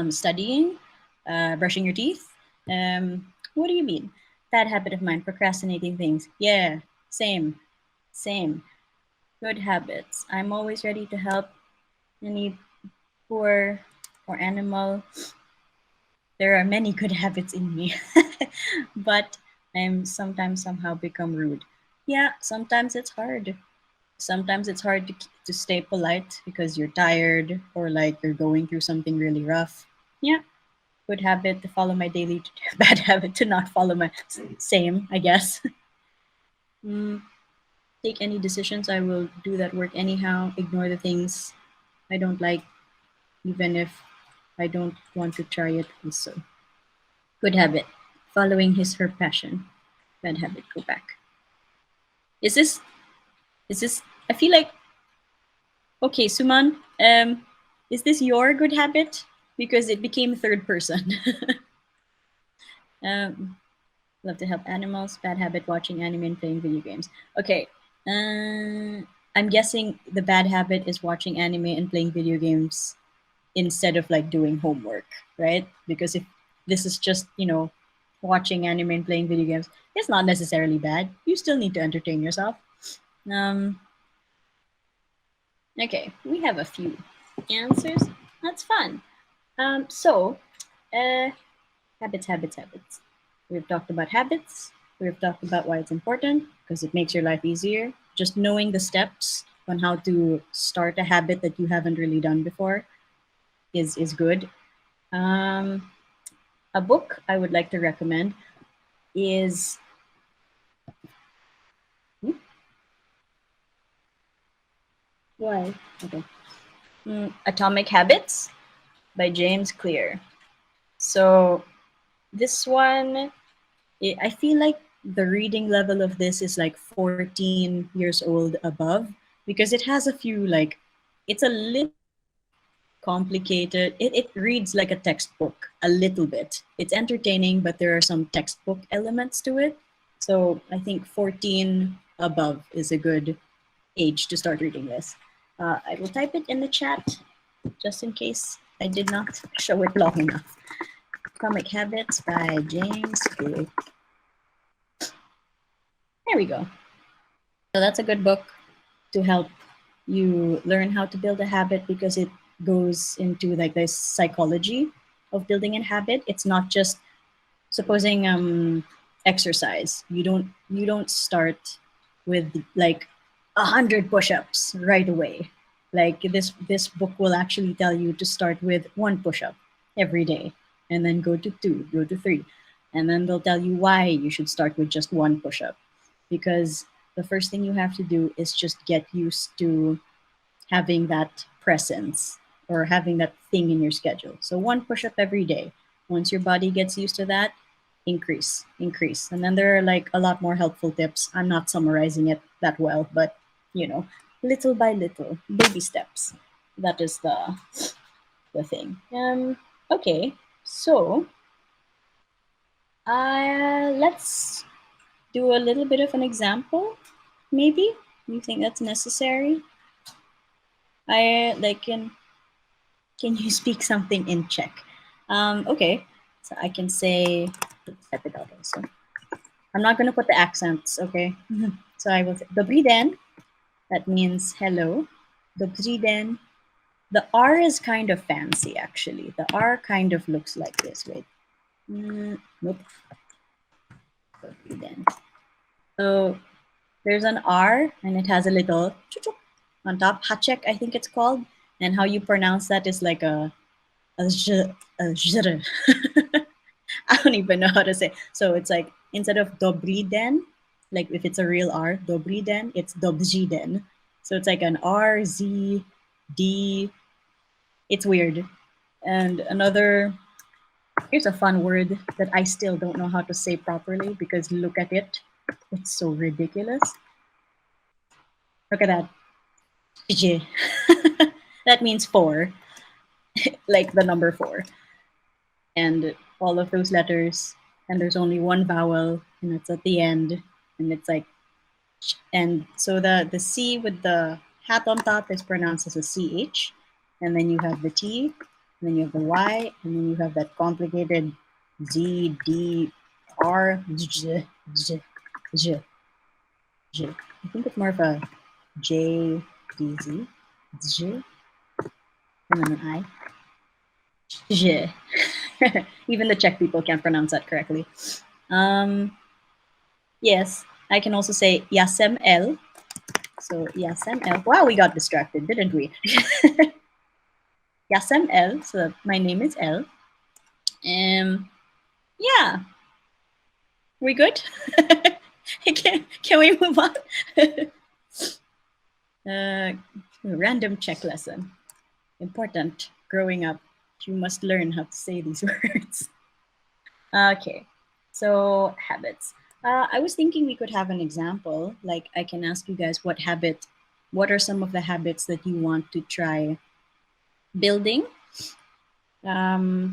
Studying, brushing your teeth. What do you mean? Bad habit of mine, procrastinating things. Yeah, same. Good habits. I'm always ready to help any poor or animal. There are many good habits in me, but I'm sometimes somehow become rude. Yeah, sometimes it's hard. Sometimes it's hard to stay polite because you're tired or you're going through something really rough. Yeah, good habit to follow my daily, bad habit to not follow my same, I guess. Take any decisions, I will do that work anyhow. Ignore the things I don't like, even if I don't want to try it also. Good habit, following her passion. Bad habit, go back. Is this, I feel like, okay, Suman, is this your good habit? Because it became third person. Love to help animals. Bad habit, watching anime and playing video games. Okay. I'm guessing the bad habit is watching anime and playing video games instead of like doing homework, right? Because if this is just, watching anime and playing video games, it's not necessarily bad. You still need to entertain yourself. Um, okay, we have a few answers. That's fun. So, habits. We've talked about habits. We've talked about why it's important because it makes your life easier. Just knowing the steps on how to start a habit that you haven't really done before is good. A book I would like to recommend is why okay Atomic Habits by James Clear. So this one, I feel like the reading level of this is like 14 years old above because it has a few like it's a little complicated. It reads like a textbook a little bit. It's entertaining, but there are some textbook elements to it. So I think 14 above is a good age to start reading this. I will type it in the chat just in case I did not show it long enough. Atomic Habits by James Clear. There we go. So that's a good book to help you learn how to build a habit because it goes into like the psychology of building a habit. It's not just supposing exercise. You don't start with like 100 push-ups right away. Like this book will actually tell you to start with one push-up every day and then go to two, go to three. And then they'll tell you why you should start with just one push-up. Because the first thing you have to do is just get used to having that presence or having that thing in your schedule. So one push-up every day. Once your body gets used to that, increase. And then there are like a lot more helpful tips. I'm not summarizing it that well, but little by little, baby steps. That is the thing. Okay, so let's do a little bit of an example, maybe. You think that's necessary? I like can you speak something in Czech? Okay, so I can say, let's type it out also. I'm not going to put the accents, okay? So I will say, Dobrý den. That means hello. Dobrý den. The R is kind of fancy, actually. The R kind of looks like this. Wait. Nope. Dobrý den. So there's an R, and it has a little on top. Haček, I think it's called. And how you pronounce that is like a zh. I don't even know how to say. So it's like instead of dobrý den, like if it's a real R, dobrý den, it's dobří den. So it's like an R, Z, D. It's weird. And here's a fun word that I still don't know how to say properly because look at it. It's so ridiculous. Look at that. That means 4, like the number 4. And all of those letters, and there's only one vowel, and it's at the end, and it's like, and so the C with the hat on top is pronounced as a CH, and then you have the T, and then you have the Y, and then you have that complicated Z, D, R, J, J, J, J. I think it's more of a J, D, Z, J, and then an I. J. Even the Czech people can't pronounce that correctly. Yes, I can also say Já jsem Elle. So Já jsem Elle. Wow, we got distracted, didn't we? Já jsem Elle. So my name is Elle. Yeah. We good? Can we move on? Random Czech lesson. Important. Growing up, you must learn how to say these words. Okay, so habits. I was thinking we could have an example. Like I can ask you guys what are some of the habits that you want to try building? Yeah,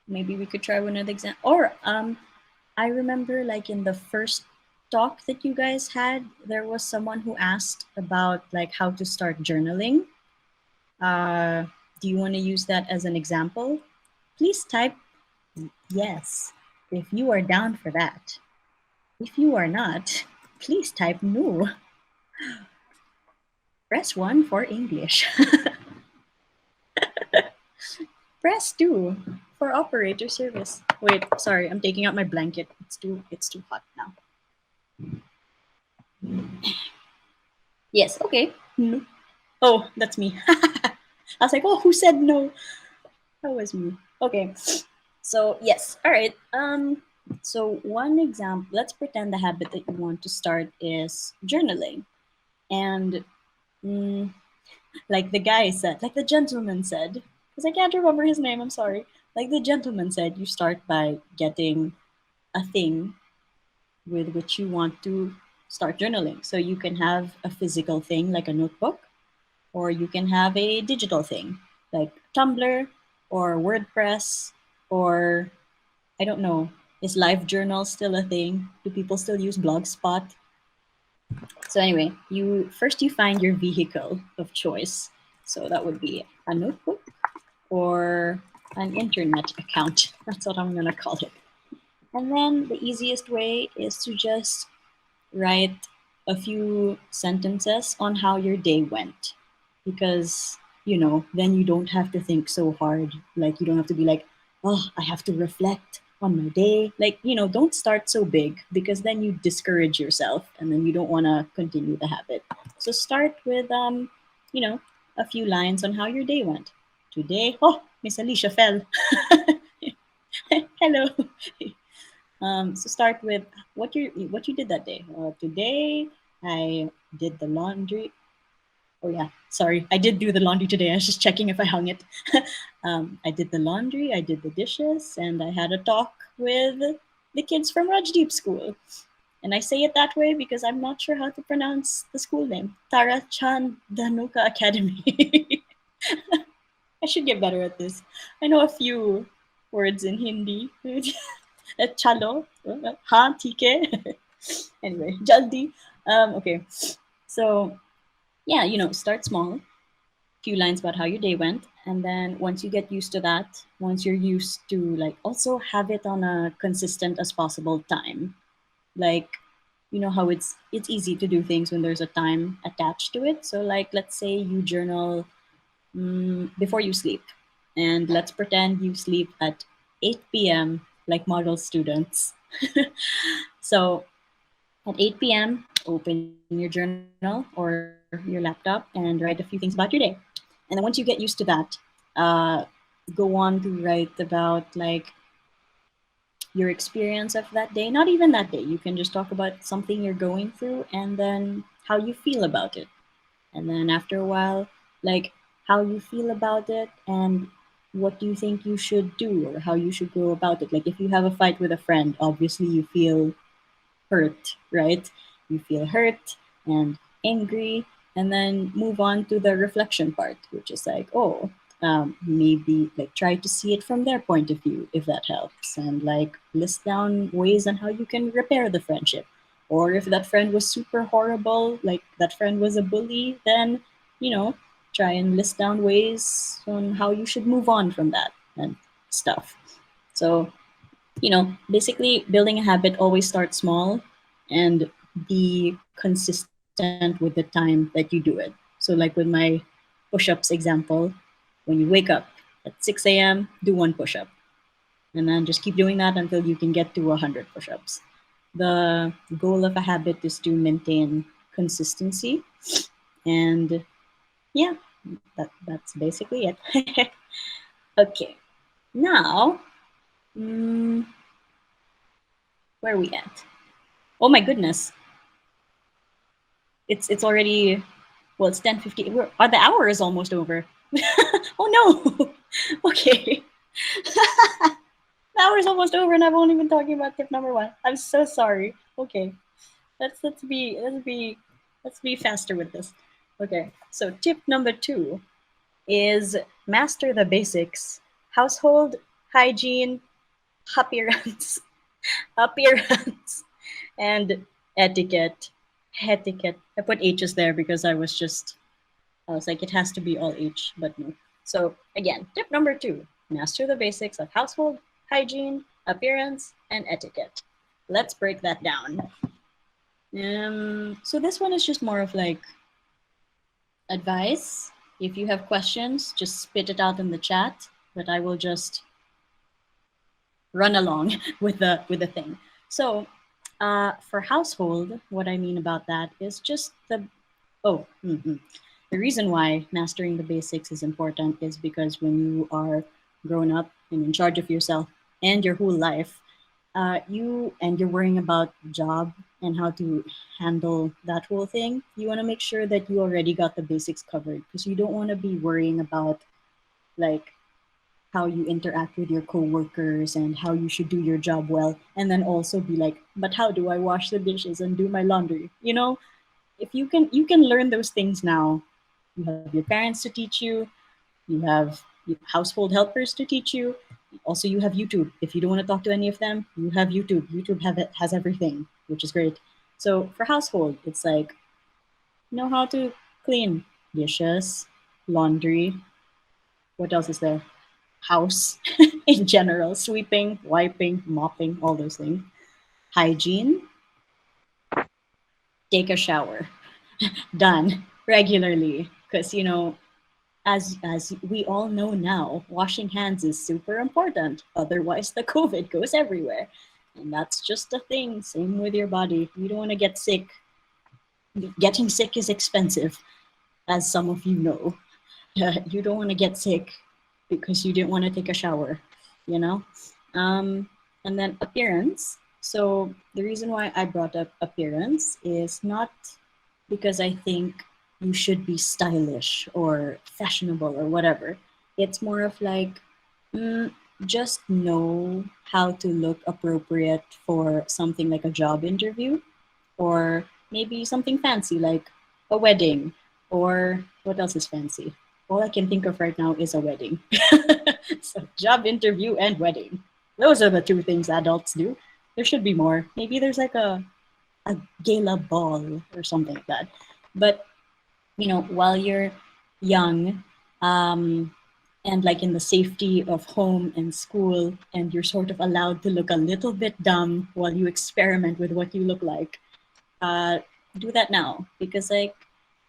maybe we could try one of the example. Or I remember like in the first talk that you guys had, there was someone who asked about like how to start journaling. Do you want to use that as an example? Please type yes if you are down for that. If you are not, please type no. Press 1 for English. Press 2 for operator service. Wait, sorry, I'm taking out my blanket. It's too hot now. Yes, okay. No. Oh, that's me. I was like, oh, who said no? That was me. Okay. So yes, all right. So one example, let's pretend the habit that you want to start is journaling. And like the guy said, like the gentleman said, because I can't remember his name, I'm sorry. Like the gentleman said, you start by getting a thing with which you want to start journaling. So you can have a physical thing like a notebook, or you can have a digital thing like Tumblr or WordPress, or I don't know, is LiveJournal still a thing? Do people still use Blogspot? So anyway, you find your vehicle of choice. So that would be a notebook or an internet account. That's what I'm gonna call it. And then the easiest way is to just write a few sentences on how your day went. Because, then you don't have to think so hard. Like, you don't have to be like, oh, I have to reflect on my day. Like, don't start so big because then you discourage yourself and then you don't want to continue the habit. So start with, a few lines on how your day went. Today, oh, Miss Alicia fell. Hello. So start with what you did that day. Today I did the laundry. Oh yeah, sorry, I did do the laundry today. I was just checking if I hung it. I did the laundry, I did the dishes, and I had a talk with the kids from Rajdeep School. And I say it that way because I'm not sure how to pronounce the school name. Tara Chandanuka Academy. I should get better at this. I know a few words in Hindi. Chalo, ha, tike. Anyway, jaldi. Okay, so yeah, start small, few lines about how your day went, and then once you get used to that, once you're used to like also have it on a consistent as possible time, like how it's easy to do things when there's a time attached to it. So like let's say you journal before you sleep, and let's pretend you sleep at 8 p.m. like model students. So at 8 p.m., open your journal or your laptop and write a few things about your day. And then once you get used to that, uh, go on to write about like your experience of that day. Not even that day. You can just talk about something you're going through and then how you feel about it. And then after a while, like how you feel about it and what do you think you should do or how you should go about it. Like if you have a fight with a friend, obviously you feel hurt, right? You feel hurt and angry, and then move on to the reflection part, which is like, oh, maybe like try to see it from their point of view, if that helps, and like list down ways on how you can repair the friendship. Or if that friend was super horrible, like that friend was a bully, then, try and list down ways on how you should move on from that and stuff. So basically building a habit always starts small and be consistent with the time that you do it. So like with my push-ups example, when you wake up at 6 a.m., do one push-up. And then just keep doing that until you can get to 100 push-ups. The goal of a habit is to maintain consistency. And yeah, that's basically it. Okay, now, where are we at? Oh my goodness. It's already, well, it's 10:50. The hour is almost over. Oh no. Okay. The hour is almost over and I've only been talking about tip number 1. I'm so sorry. Okay. Let's be faster with this. Okay. So tip number 2 is master the basics. Household hygiene, appearance, and etiquette, etiquette. I put H's there because I was like, it has to be all H, but no. So again, tip number 2, master the basics of household, hygiene, appearance, and etiquette. Let's break that down. So this one is just more of like advice. If you have questions, just spit it out in the chat, but I will just run along with the thing. So for household, what I mean about that is just the reason why mastering the basics is important is because when you are grown up and in charge of yourself and your whole life, you're worrying about job and how to handle that whole thing. You want to make sure that you already got the basics covered because you don't want to be worrying about like how you interact with your coworkers and how you should do your job well, and then also be like, but how do I wash the dishes and do my laundry? If you can learn those things now. You have your parents to teach you. You have household helpers to teach you. Also, you have YouTube. If you don't want to talk to any of them, you have YouTube. Has everything, which is great. So for household, it's like know how to clean dishes, laundry. What else is there? House in general, sweeping, wiping, mopping, all those things. Hygiene, take a shower. Done regularly. Because, as we all know now, washing hands is super important. Otherwise, the COVID goes everywhere. And that's just a thing. Same with your body. You don't want to get sick. Getting sick is expensive, as some of you know. You don't want to get sick because you didn't want to take a shower, you know? And then appearance. So the reason why I brought up appearance is not because I think you should be stylish or fashionable or whatever. It's more of like, just know how to look appropriate for something like a job interview or maybe something fancy like a wedding, or what else is fancy? All I can think of right now is a wedding. So job interview and wedding. Those are the 2 things adults do. There should be more. Maybe there's like a gala ball or something like that. But while you're young, and like in the safety of home and school, and you're sort of allowed to look a little bit dumb while you experiment with what you look like, do that now, because like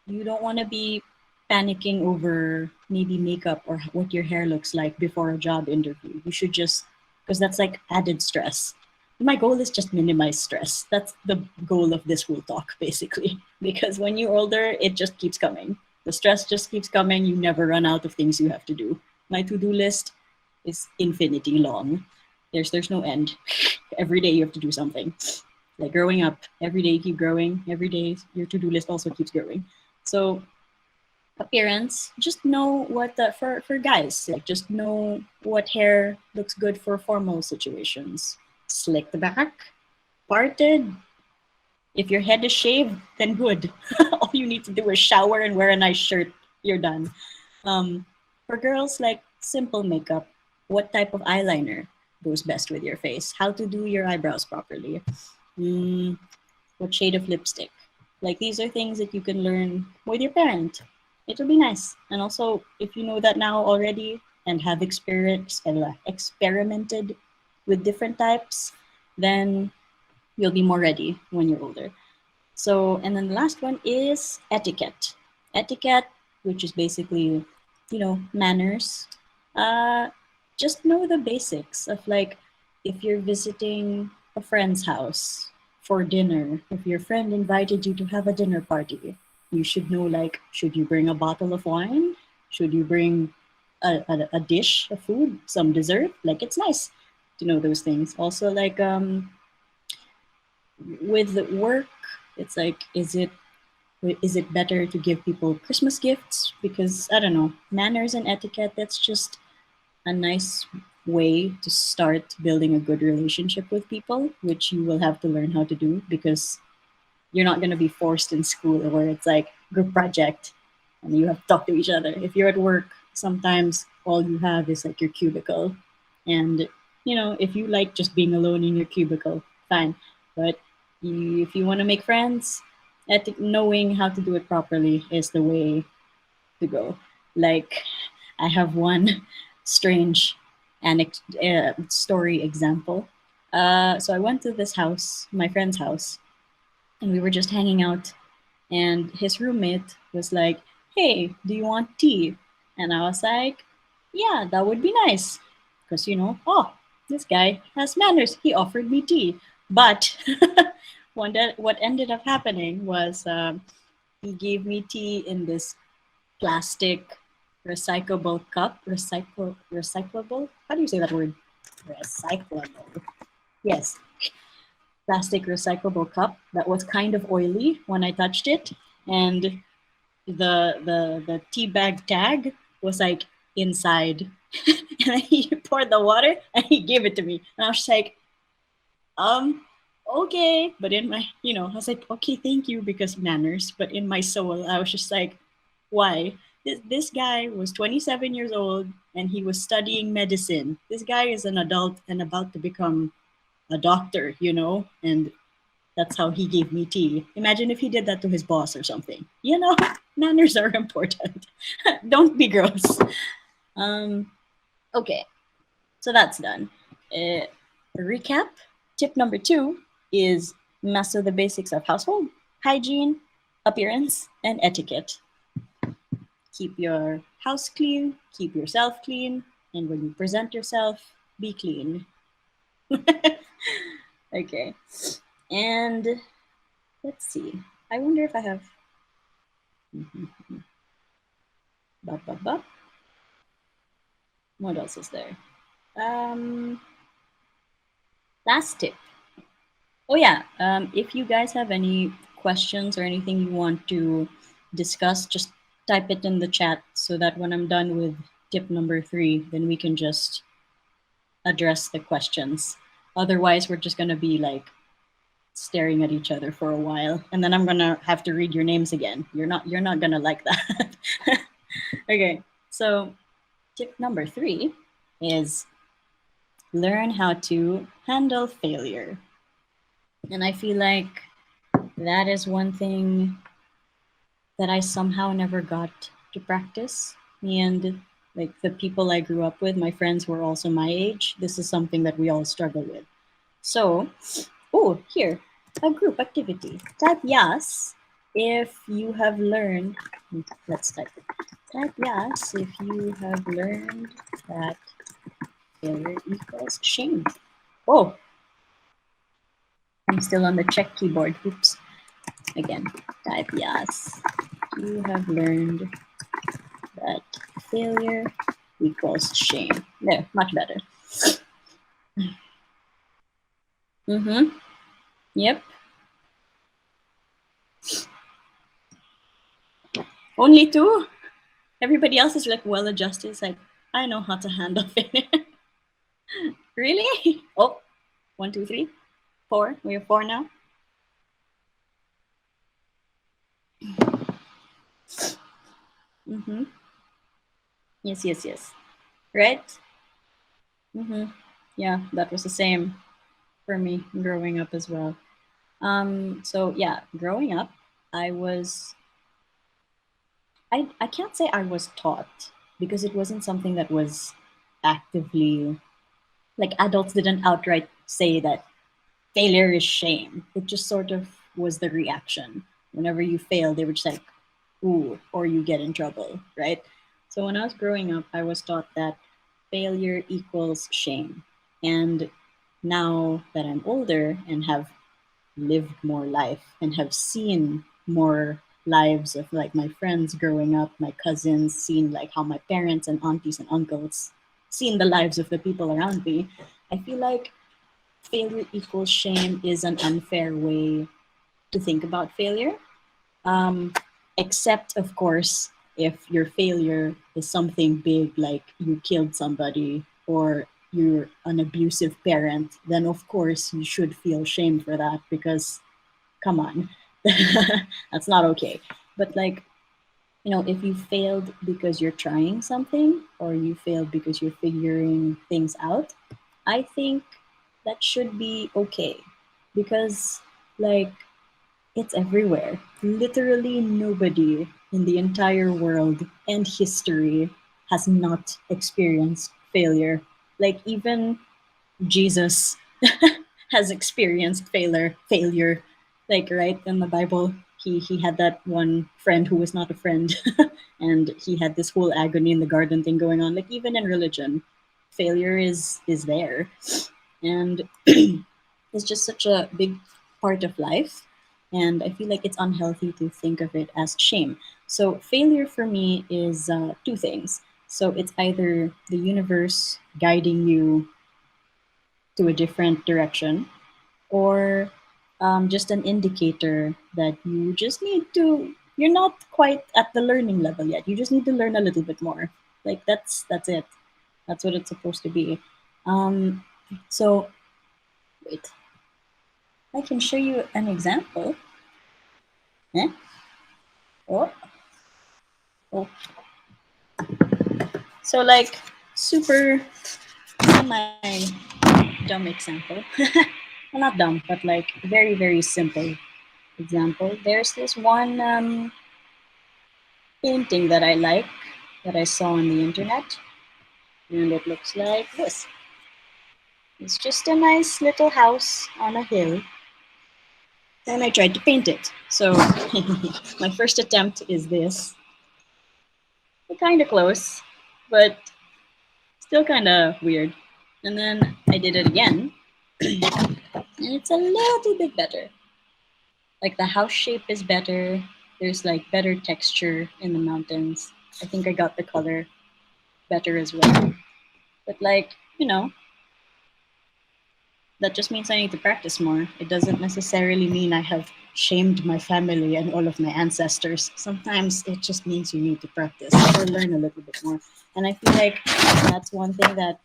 you don't want to be panicking over maybe makeup or what your hair looks like before a job interview. You should just, because that's like added stress. My goal is just minimize stress. That's the goal of this whole talk, basically. Because when you're older, it just keeps coming. The stress just keeps coming. You never run out of things you have to do. My to-do list is infinity long. There's no end. Every day you have to do something. Like growing up, every day you keep growing. Every day your to-do list also keeps growing. So appearance, just know what for guys, like just know what hair looks good for formal situations. Slick the back, parted. If your head is shaved, then good. All you need to do is shower and wear a nice shirt. You're done. For girls, like simple makeup, what type of eyeliner goes best with your face? How to do your eyebrows properly? What shade of lipstick? Like these are things that you can learn with your parent. It'll be nice. And also, if you know that now already and have experimented with different types, then you'll be more ready when you're older. So, and then the last one is etiquette. Etiquette, which is basically, manners. Just know the basics of like, if you're visiting a friend's house for dinner, if your friend invited you to have a dinner party, you should know like, should you bring a bottle of wine? Should you bring a dish of food, some dessert? Like it's nice to know those things. Also like with the work, it's like, is it better to give people Christmas gifts? Because I don't know, manners and etiquette, that's just a nice way to start building a good relationship with people, which you will have to learn how to do because you're not going to be forced in school where it's like group project and you have to talk to each other. If you're at work, sometimes all you have is like your cubicle. And, if you like just being alone in your cubicle, fine. But if you want to make friends, knowing how to do it properly is the way to go. Like, I have one strange story example. So I went to this house, my friend's house, and we were just hanging out. And his roommate was like, "Hey, do you want tea?" And I was like, "Yeah, that would be nice." Because, oh, this guy has manners. He offered me tea. But what ended up happening was he gave me tea in this plastic recyclable cup. Recyclable? How do you say that word? Recyclable. Yes, plastic recyclable cup that was kind of oily when I touched it, and the tea bag tag was like inside. And he poured the water and he gave it to me, and I was just like, okay. But in my, I was like, okay, thank you, because manners. But in my soul, I was just like, why? This guy was 27 years old and he was studying medicine. This guy is an adult and about to become a doctor, and that's how he gave me tea. Imagine if he did that to his boss or something. Manners are important. Don't be gross. Okay, so that's done. Recap. Tip number 2 is master the basics of household hygiene, appearance, and etiquette. Keep your house clean, keep yourself clean, and when you present yourself, be clean. Okay. And let's see. I wonder if I have. What else is there? Last tip. Oh yeah. If you guys have any questions or anything you want to discuss, just type it in the chat so that when I'm done with tip number 3, then we can just address the questions. Otherwise, we're just gonna be like staring at each other for a while, and then I'm gonna have to read your names again. You're not gonna like that. Okay, so tip number 3 is learn how to handle failure. And I feel like that is one thing that I somehow never got to practice. And like the people I grew up with, my friends who are also my age, this is something that we all struggle with. So, here, a group activity. Type yes if you have learned. Let's type it. Type yes if you have learned that failure equals shame. Oh, I'm still on the Czech keyboard. Oops. Again, type yes. You have learned that failure equals shame. There, much better. Yep. Only 2? Everybody else is like well adjusted. It's like, I know how to handle failure. Really? Oh, 1, 2, 3, 4. We have 4 now. Yes. Right? Yeah, that was the same for me growing up as well. So yeah, growing up, I can't say I was taught, because it wasn't something that was actively, like adults didn't outright say that failure is shame. It just sort of was the reaction. Whenever you fail, they were just like, ooh, or you get in trouble, right? So when I was growing up, I was taught that failure equals shame. And now that I'm older and have lived more life and have seen more lives of like my friends growing up, my cousins, seen like how my parents and aunties and uncles seen the lives of the people around me, I feel like failure equals shame is an unfair way to think about failure. Except, of course, if your failure is something big, like you killed somebody or you're an abusive parent, then of course you should feel shame for that, because come on, that's not okay. But like, if you failed because you're trying something or you failed because you're figuring things out, I think that should be okay, because Like, it's everywhere. Literally nobody in the entire world and history has not experienced failure. Like, even Jesus has experienced failure. Like, right in the Bible, he had that one friend who was not a friend, and he had this whole agony in the garden thing going on. Like, even in religion, failure is there, and it's just such a big part of life. And I feel like it's unhealthy to think of it as shame. So failure for me is two things. So it's either the universe guiding you to a different direction, or just an indicator that you just need to, you're not quite at the learning level yet, you just need to learn a little bit more. Like, that's it, that's what it's supposed to be. So wait, I can show you an example. Eh? Oh, oh. So, like, super my dumb example. Well, not dumb, but like very, very simple example. There's this one painting that I like, that I saw on the internet, and it looks like this. It's just a nice little house on a hill, and I tried to paint it. So my first attempt is this. Kind of close, but still kind of weird. And then I did it again, and it's a little bit better. Like, the house shape is better. There's like better texture in the mountains. I think I got the color better as well. But, like, that just means I need to practice more. It doesn't necessarily mean I have shamed my family and all of my ancestors. Sometimes it just means you need to practice or learn a little bit more. And I feel like that's one thing that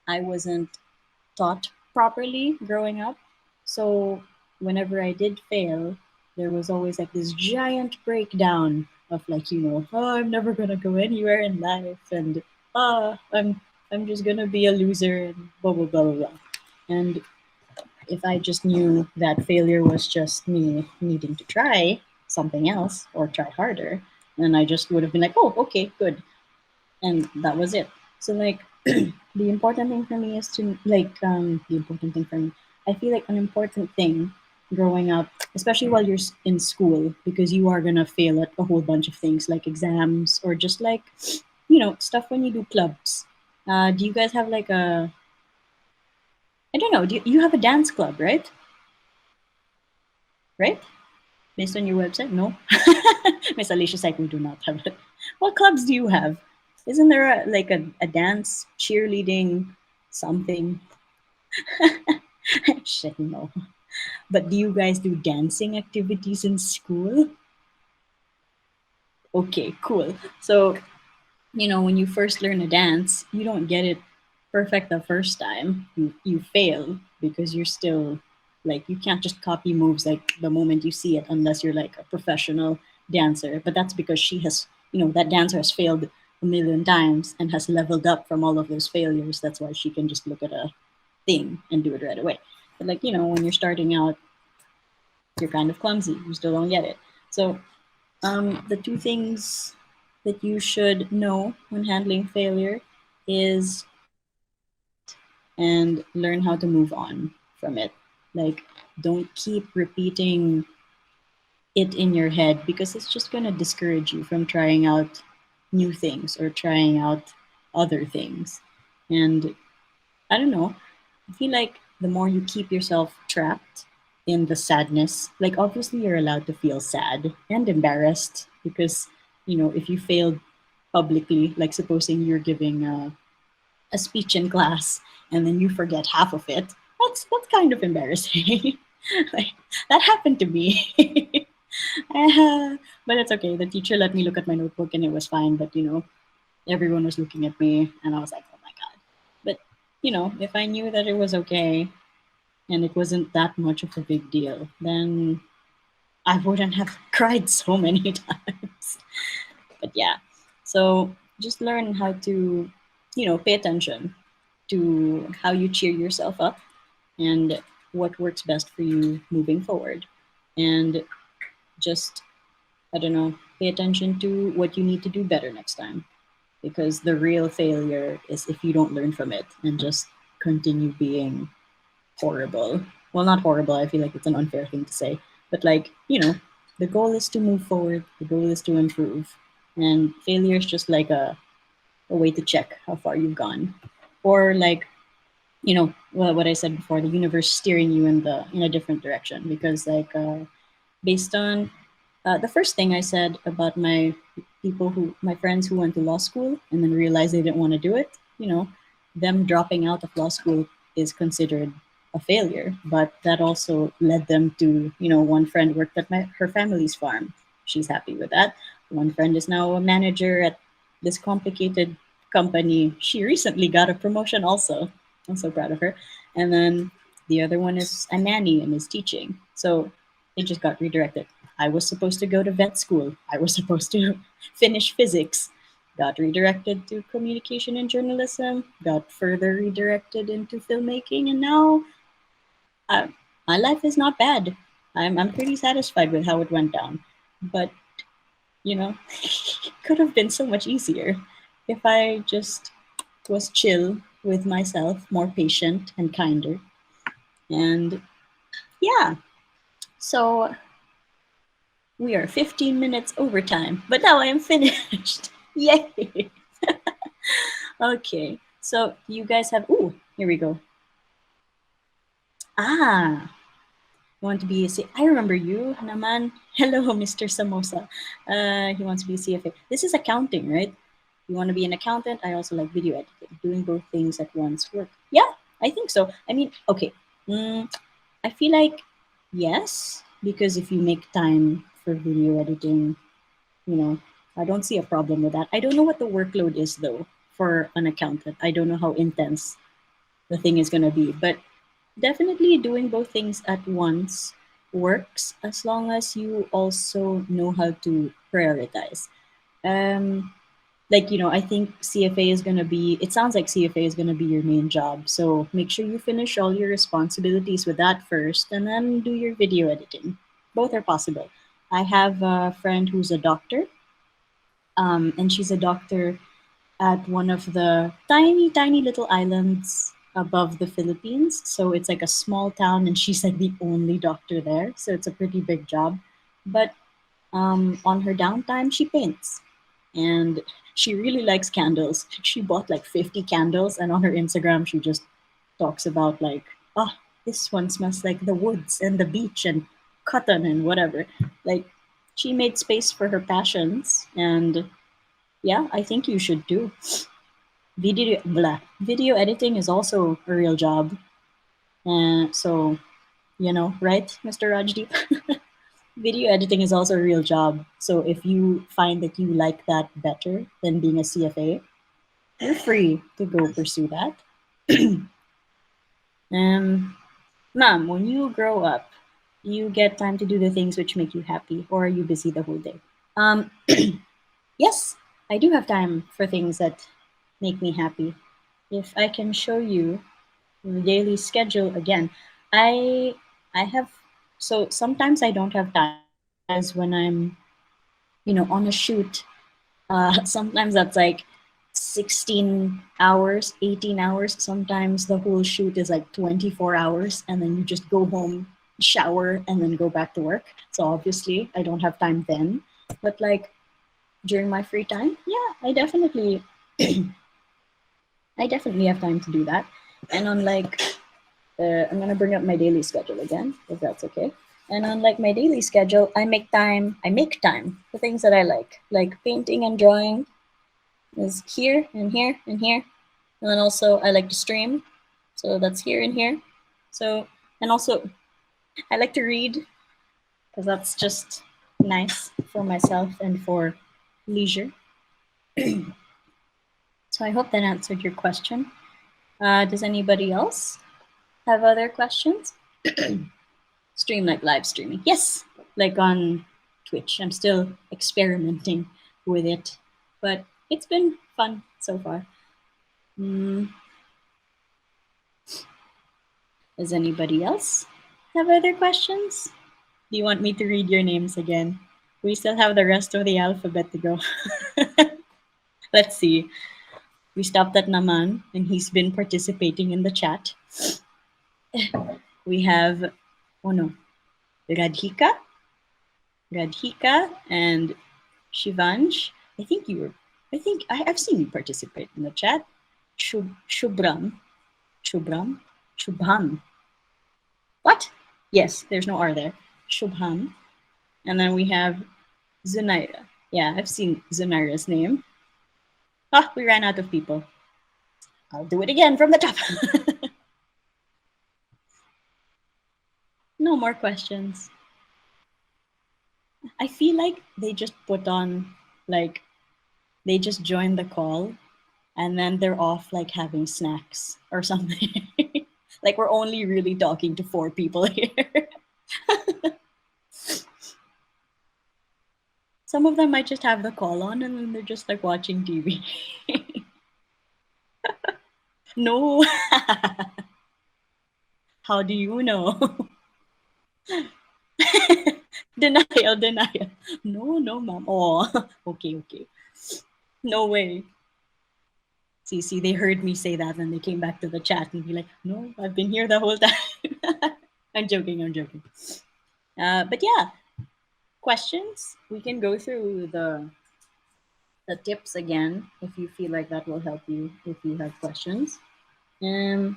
I wasn't taught properly growing up. So whenever I did fail, there was always like this giant breakdown of, like, oh, I'm never gonna go anywhere in life, and I'm just gonna be a loser, and blah blah blah blah blah. And if I just knew that failure was just me needing to try something else or try harder, then I just would have been like, oh, okay, good. And that was it. So, like, the important thing for me is to, like, the important thing for me, I feel like an important thing growing up, especially while you're in school, because you are going to fail at a whole bunch of things like exams or just like, stuff when you do clubs. Do you guys have like I don't know, you have a dance club, right? Right? Based on your website? No? Miss Alicia's like, we do not have it. What clubs do you have? Isn't there a dance, cheerleading, something? Shit, no. But do you guys do dancing activities in school? Okay, cool. So, when you first learn a dance, you don't get it perfect the first time. You fail because you're still, like, you can't just copy moves like the moment you see it unless you're like a professional dancer. But that's because she has, that dancer has failed a million times and has leveled up from all of those failures. That's why she can just look at a thing and do it right away. But, like, when you're starting out, you're kind of clumsy. You still don't get it. So the two things that you should know when handling failure is accept and learn how to move on from it. Like, don't keep repeating it in your head, because it's just going to discourage you from trying out new things or trying out other things. And I don't know, I feel like the more you keep yourself trapped in the sadness, like, obviously you're allowed to feel sad and embarrassed because, if you failed publicly, like supposing you're giving a speech in class and then you forget half of it, that's kind of embarrassing. Like, that happened to me. But it's okay. The teacher let me look at my notebook and it was fine. But, everyone was looking at me and I was like, oh my God. But, if I knew that it was okay and it wasn't that much of a big deal, then I wouldn't have cried so many times. But yeah, so just learn how to, pay attention to how you cheer yourself up and what works best for you moving forward. and just, I don't know, pay attention to what you need to do better next time. Because the real failure is if you don't learn from it and just continue being horrible. Well, not horrible, I feel like it's an unfair thing to say. But like, the goal is to move forward, the goal is to improve. And failure is just like a way to check how far you've gone. Or like, what I said before, the universe steering you in a different direction. Because like based on the first thing I said about my friends who went to law school and then realized they didn't want to do it, them dropping out of law school is considered a failure. But that also led them to, one friend worked at her family's farm. She's happy with that. One friend is now a manager at this complicated company. She recently got a promotion also. I'm so proud of her. And then the other one is a nanny and is teaching. So it just got redirected. I was supposed to go to vet school. I was supposed to finish physics. Got redirected to communication and journalism. Got further redirected into filmmaking, and now uh, my life is not bad. I'm pretty satisfied with how it went down. But it could have been so much easier if I just was chill with myself, more patient and kinder. And yeah, so we are 15 minutes over time, but now I am finished. Yay! Okay, so you guys have, ooh, here we go. Ah, you want to be a I remember you, naman. Hello, Mr. Samosa. He wants to be a CFA. This is accounting, right? You want to be an accountant? I also like video editing. Doing both things at once work. Yeah, I think so. I mean, okay. I feel like yes, because if you make time for video editing, I don't see a problem with that. I don't know what the workload is though for an accountant. I don't know how intense the thing is going to be, but definitely doing both things at once works as long as you also know how to prioritize. Um, I think CFA is going to be, it sounds like CFA is going to be your main job. So make sure you finish all your responsibilities with that first and then do your video editing. Both are possible. I have a friend who's a doctor, and she's a doctor at one of the tiny, tiny little islands above the Philippines. So it's like a small town, and she's like the only doctor there. So it's a pretty big job. But on her downtime, she paints, and she really likes candles. She bought like 50 candles, and on her Instagram, she just talks about like, oh, this one smells like the woods and the beach and cotton and whatever. Like, she made space for her passions, and yeah, I think you should too. Video editing is also a real job. So, right, Mr. Rajdeep? Video editing is also a real job. So if you find that you like that better than being a CFA, you're free to go pursue that. Ma'am, when you grow up, you get time to do the things which make you happy, or are you busy the whole day? Um, yes, I do have time for things that make me happy. If I can show you the daily schedule again, I I have, so sometimes I don't have time because when I'm on a shoot, sometimes that's like 16 hours, 18 hours. Sometimes the whole shoot is like 24 hours, and then you just go home, shower, and then go back to work. So obviously, I don't have time then. But like during my free time, yeah, I definitely have time to do that. And on like, I'm gonna bring up my daily schedule again, if that's okay. And on like my daily schedule, I make time for things that I like painting and drawing is here and here and here. And then also I like to stream, so that's here and here. So, and also I like to read because that's just nice for myself and for leisure. So I hope that answered your question. Does anybody else have other questions? Stream like live streaming. Yes, like on Twitch. I'm still experimenting with it, but it's been fun so far. Does anybody else have other questions? Do you want me to read your names again? We still have the rest of the alphabet to go. Let's see. We stopped at Naman, and he's been participating in the chat. We have, oh no, Radhika, and Shivansh. I've seen you participate in the chat. Shubham. What? Yes, there's no R there. Shubham. And then we have Zunaira. Yeah, I've seen Zunaira's name. We ran out of people. I'll do it again from the top. No more questions. I feel like they just put on, like, they just joined the call and then they're off, like, having snacks or something. Like, we're only really talking to 4 people here. Some of them might just have the call on and then they're just, like, watching TV. No. How do you know? Denial. No, ma'am. Oh, okay. No way. See, they heard me say that and they came back to the chat and be like, no, I've been here the whole time. I'm joking. But yeah, questions? We can go through the tips again if you feel like that will help you if you have questions. So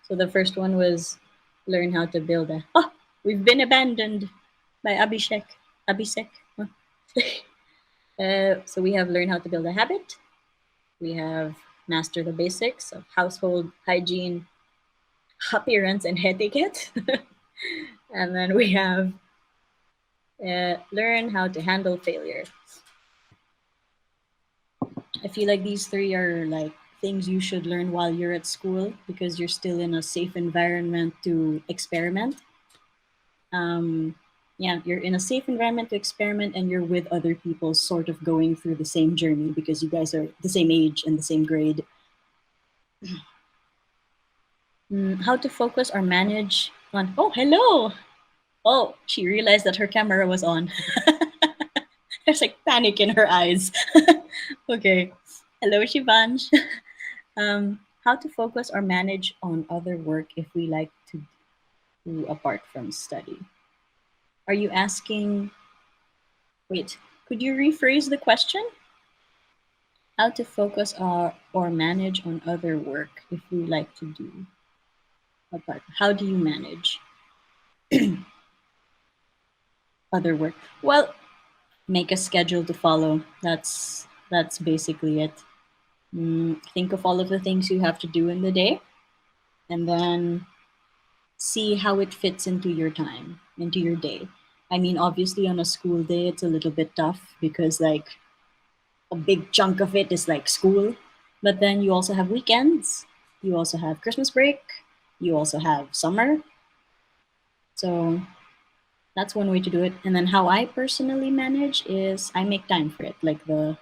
the first one was learn how to build a... Oh, we've been abandoned by Abhishek. Huh? So we have learn how to build a habit. We have master the basics of household hygiene, appearance, and etiquette. And then we have learn how to handle failure. I feel like these 3 are like things you should learn while you're at school because you're still in a safe environment to experiment. You're in a safe environment to experiment and you're with other people sort of going through the same journey because you guys are the same age and the same grade. How to focus or manage on... Oh, hello! Oh, she realized that her camera was on. There's like panic in her eyes. Okay. Hello, Shivansh. How to focus or manage on other work if we like to do apart from study. Are you asking... Wait, could you rephrase the question? How to focus or manage on other work if we like to do apart. How do you manage other work? Well, make a schedule to follow. That's basically it. Think of all of the things you have to do in the day and then see how it fits into your time, into your day. I mean, obviously on a school day, it's a little bit tough because like a big chunk of it is like school, but then you also have weekends, you also have Christmas break, you also have summer. So that's one way to do it. And then how I personally manage is I make time for it, like the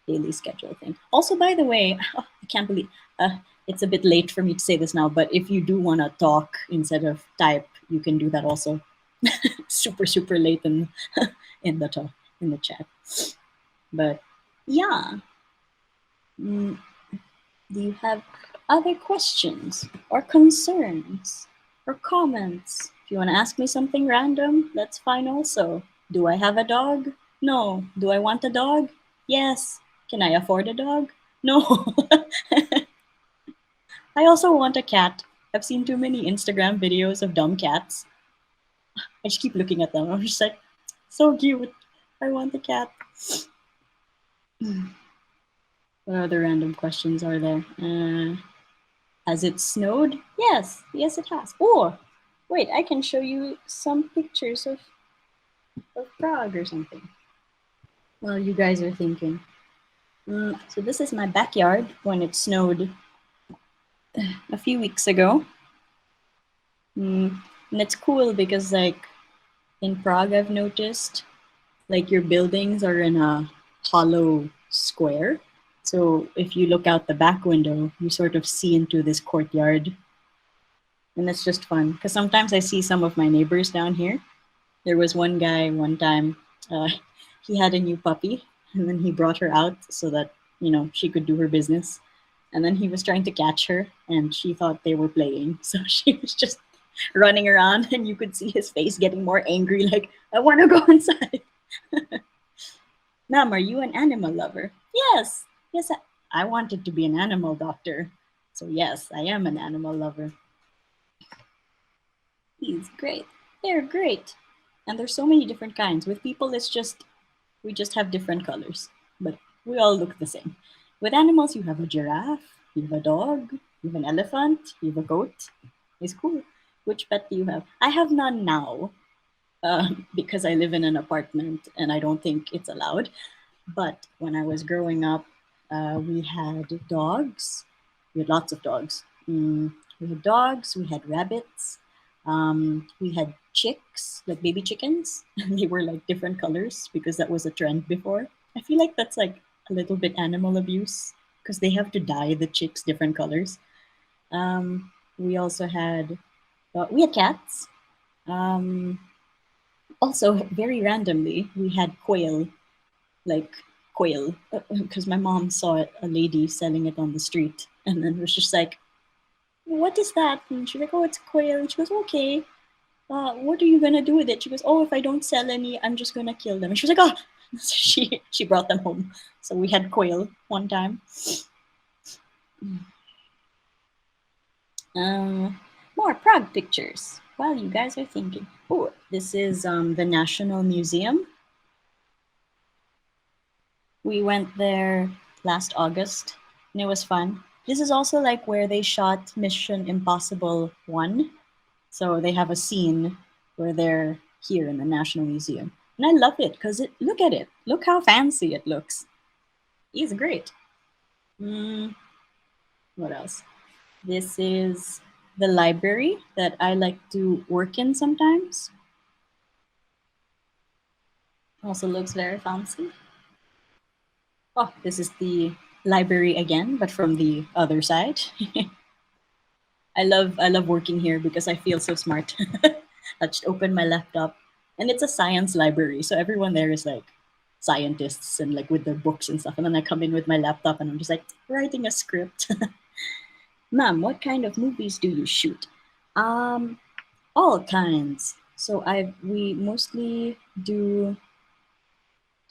daily schedule thing. Also, by the way, I can't believe it's a bit late for me to say this now, but if you do want to talk instead of type, you can do that also. super late in the chat. But yeah, do you have other questions or concerns or comments? If you want to ask me something random, that's fine also. Do I have a dog? No. Do I want a dog? Yes. Can I afford a dog? No. I also want a cat. I've seen too many Instagram videos of dumb cats. I just keep looking at them. I'm just like, so cute. I want a cat. What other random questions are there? Has it snowed? Yes, it has. Oh, wait, I can show you some pictures of Prague or something while you guys are thinking. So this is my backyard when it snowed a few weeks ago. And it's cool because like in Prague, I've noticed like your buildings are in a hollow square. So if you look out the back window, you sort of see into this courtyard. And it's just fun because sometimes I see some of my neighbors down here There was one guy one time, uh, he had a new puppy, and then he brought her out so that, she could do her business. And then he was trying to catch her, and she thought they were playing. So she was just running around, and you could see his face getting more angry, like, I want to go inside. Ma'am, are you an animal lover? Yes. Yes, I wanted to be an animal doctor. So, yes, I am an animal lover. He's great. They're great. And there's so many different kinds. With people, we just have different colors, but we all look the same. With animals, you have a giraffe, you have a dog, you have an elephant, you have a goat. It's cool. Which pet do you have? I have none now, because I live in an apartment and I don't think it's allowed. But when I was growing up, we had dogs. We had lots of dogs. We had dogs, we had rabbits, we had chicks, like baby chickens. And they were like different colors because that was a trend before. I feel like that's like a little bit animal abuse because they have to dye the chicks different colors. We also had we had cats. Um, Also, very randomly, we had quail, like quail, because my mom saw a lady selling it on the street, and then was just like, "What is that?" And she's like, "Oh, it's quail." And she goes, "Okay, what are you gonna do with it?" She goes, "Oh, if I don't sell any, I'm just gonna kill them." And she was like, "Oh." So she brought them home. So we had quail one time. More Prague pictures while you guys are thinking. Oh, this is the National Museum. We went there last August and it was fun. This is also like where they shot Mission Impossible 1. So they have a scene where they're here in the National Museum. And I love it because look at it. Look how fancy it looks. It's great. What else? This is the library that I like to work in sometimes. Also looks very fancy. Oh, this is the library again, but from the other side. I love working here because I feel so smart. I just open my laptop and it's a science library, so everyone there is like scientists and like with their books and stuff. And then I come in with my laptop and I'm just like writing a script. Ma'am, what kind of movies do you shoot? Um, all kinds. So we mostly do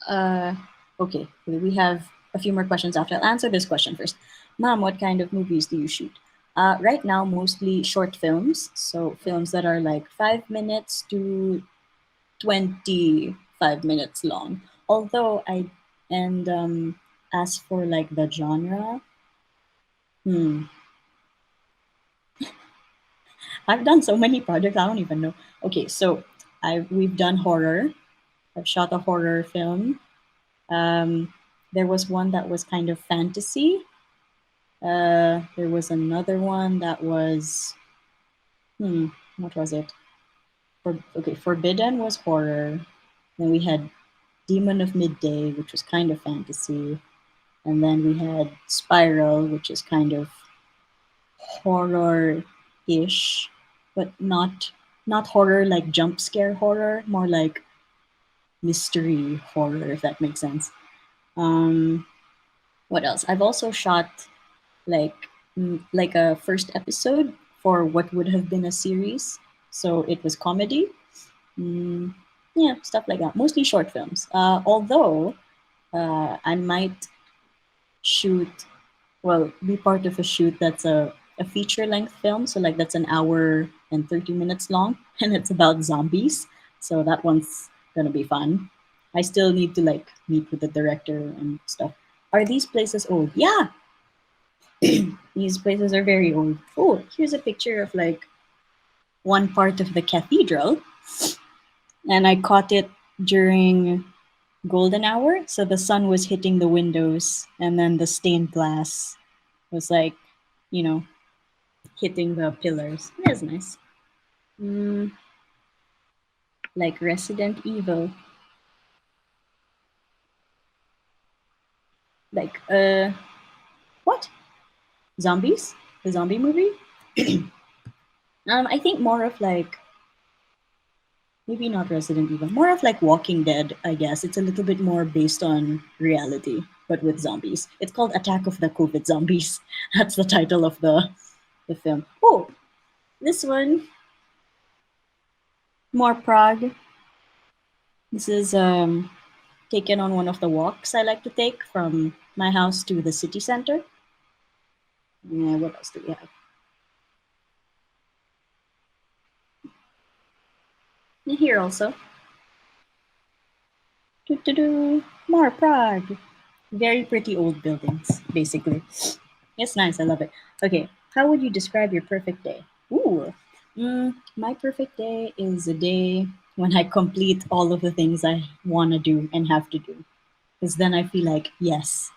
okay, we have a few more questions after. I'll answer this question first. Ma'am, what kind of movies do you shoot? Right now, mostly short films. So films that are like 5 minutes to 25 minutes long. Although as for like the genre, I've done so many projects, I don't even know. Okay, so we've done horror. I've shot a horror film. There was one that was kind of fantasy. There was another one that was, what was it? Forbidden was horror. Then we had Demon of Midday, which was kind of fantasy. And then we had Spiral, which is kind of horror-ish, but not horror like jump scare horror, more like mystery horror, if that makes sense. What else? I've also shot like like a first episode for what would have been a series, so it was comedy. Yeah, stuff like that. Mostly short films. Although I might shoot, well, be part of a shoot that's a feature length film. So like that's an hour and 30 minutes long, and it's about zombies. So that one's gonna be fun. I still need to like meet with the director and stuff. Are these places old? Yeah, these places are very old. Oh, here's a picture of like one part of the cathedral, and I caught it during golden hour. So the sun was hitting the windows, and then the stained glass was like, you know, hitting the pillars. That's nice. Like Resident Evil. Like, what? Zombies? The zombie movie? I think more of like maybe not Resident Evil, more of like Walking Dead, I guess. It's a little bit more based on reality, but with zombies. It's called Attack of the COVID Zombies. That's the title of the film. Oh, this one, more Prague. This is taken on one of the walks I like to take from my house to the city center. Yeah, what else do we have? And here also. Doo-doo-doo. More Prague. Very pretty old buildings, basically. It's nice. I love it. Okay, how would you describe your perfect day? Ooh, my perfect day is a day when I complete all of the things I want to do and have to do. Because then I feel like, yes,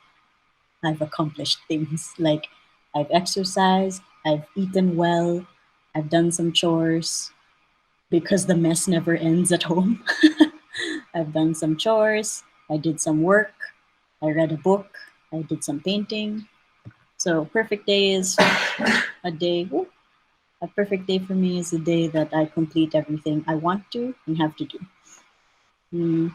I've accomplished things. Like I've exercised, I've eaten well, I've done some chores because the mess never ends at home. I've done some chores, I did some work, I read a book, I did some painting. So perfect day is a day. A perfect day for me is a day that I complete everything I want to and have to do.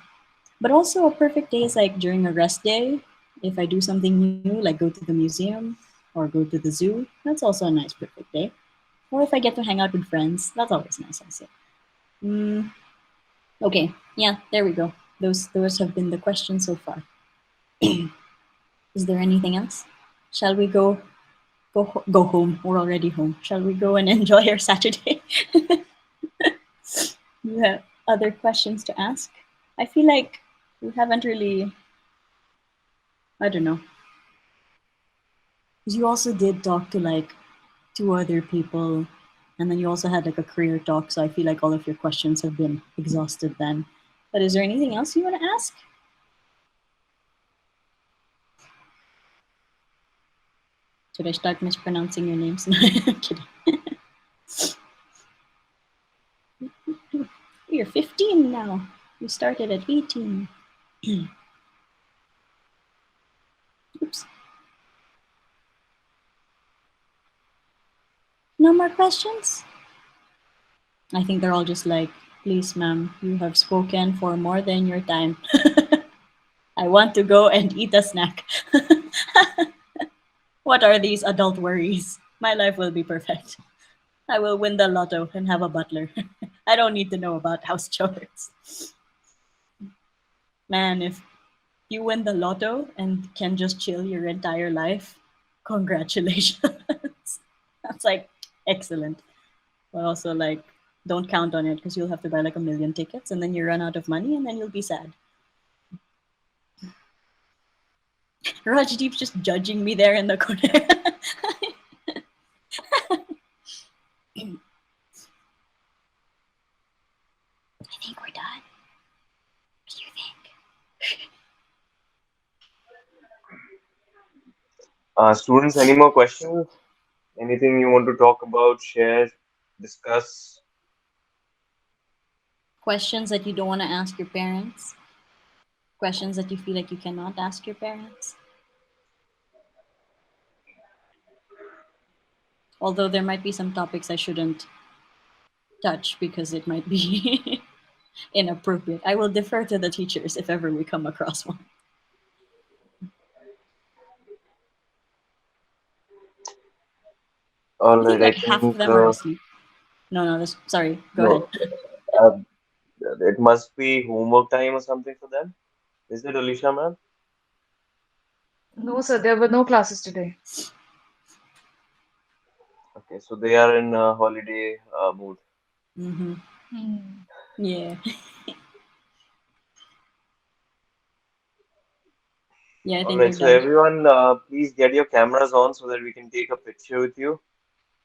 But also a perfect day is like during a rest day. If I do something new, like go to the museum or go to the zoo, that's also a nice perfect day. Or if I get to hang out with friends, that's always nice also. Mm, okay, yeah, there we go. Those have been the questions so far. Is there anything else? Shall we go home? We're already home. Shall we go and enjoy our Saturday? You have other questions to ask? I feel like we haven't really, I don't know. Because you also did talk to like two other people, and then you also had like a career talk. So I feel like all of your questions have been exhausted then. But is there anything else you want to ask? Should I start mispronouncing your names? No, I'm kidding. You're 15 now. You started at 18. Oops. No more questions? I think they're all just like, please, ma'am, you have spoken for more than your time. I want to go and eat a snack. What are these adult worries? My life will be perfect. I will win the lotto and have a butler. I don't need to know about house chores. Man, if you win the lotto and can just chill your entire life, congratulations. That's like excellent. But also like don't count on it because you'll have to buy like a million tickets and then you run out of money and then you'll be sad. Rajdeep's just judging me there in the corner. I think we're done. What do you think? Students, any more questions? Anything you want to talk about, share, discuss? Questions that you don't want to ask your parents? Questions that you feel like you cannot ask your parents? Although there might be some topics I shouldn't touch because it might be inappropriate. I will defer to the teachers if ever we come across one. All I think right, I like half of think them are asleep. No, sorry, go ahead. no, uh, it must be homework time or something for them. Is it Alicia, ma'am? No, sir, there were no classes today. Okay, so they are in holiday mood. Mm-hmm. Hmm. Yeah. Yeah, I All think right, they're so done. everyone, please get your cameras on so that we can take a picture with you.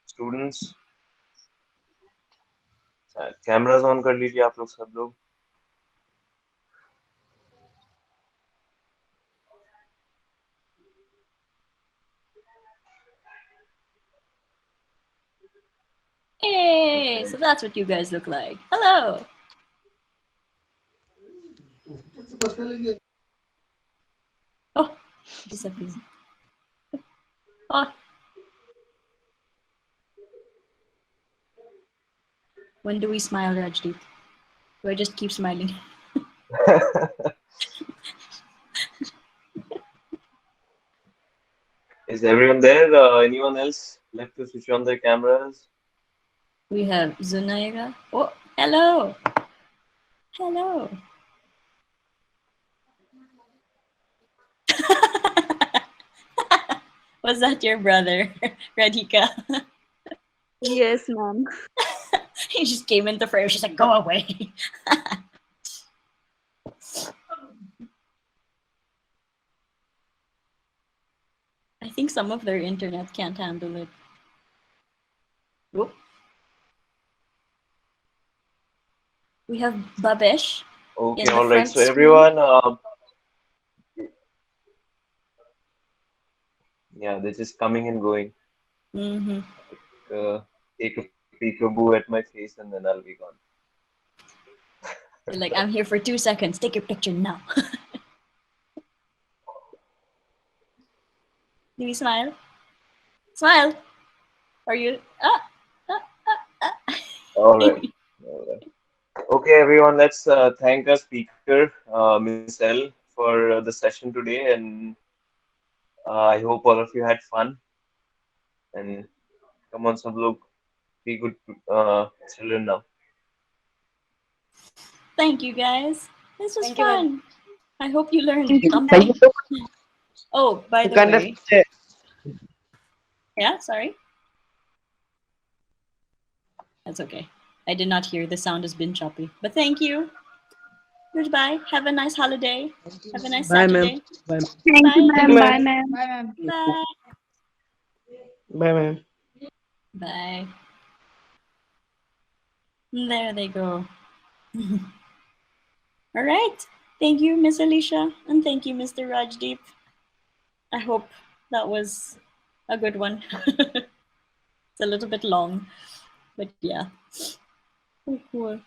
Students, cameras on कर लीजिए आप लोग सब लोग. Hey, Okay. so that's what you guys look like. Hello. Oh, disappeared. Oh, when do we smile, Rajdeep? Do I just keep smiling? Is everyone there? Anyone else left to switch on their cameras? We have Zunaira. Oh, hello. Hello. Was that your brother, Radhika? Yes, ma'am. He just came into frame. She's like, go away. I think some of their internet can't handle it. Whoop. We have Babesh. Okay, In the all right. front So screen. everyone, yeah, they're just coming and going. Mm-hmm. Take a peekaboo at my face, and then I'll be gone. You're like, I'm here for 2 seconds. Take your picture now. Do you smile? Smile. Are you? All right. All right. Okay, everyone. Let's thank our speaker, Miss Elle, for the session today, and I hope all of you had fun. And come on, some look, be good children now. Thank you, guys. This was Thank you very fun. I hope you learned Thank you, something. ma'am. Oh, by the Kind of way. Yeah, sorry. That's okay. I did not hear. The sound has been choppy. But thank you. Goodbye. Have a nice holiday. Have a nice Bye, ma'am. Saturday. Bye. Thank you, Bye. ma'am. Bye, Bye, ma'am. Bye, ma'am. Bye. Bye, ma'am. Bye. There they go. All right. Thank you, Miss Alicia. And thank you, Mr. Rajdeep. I hope that was a good one. It's a little bit long, but yeah. Oh, cool.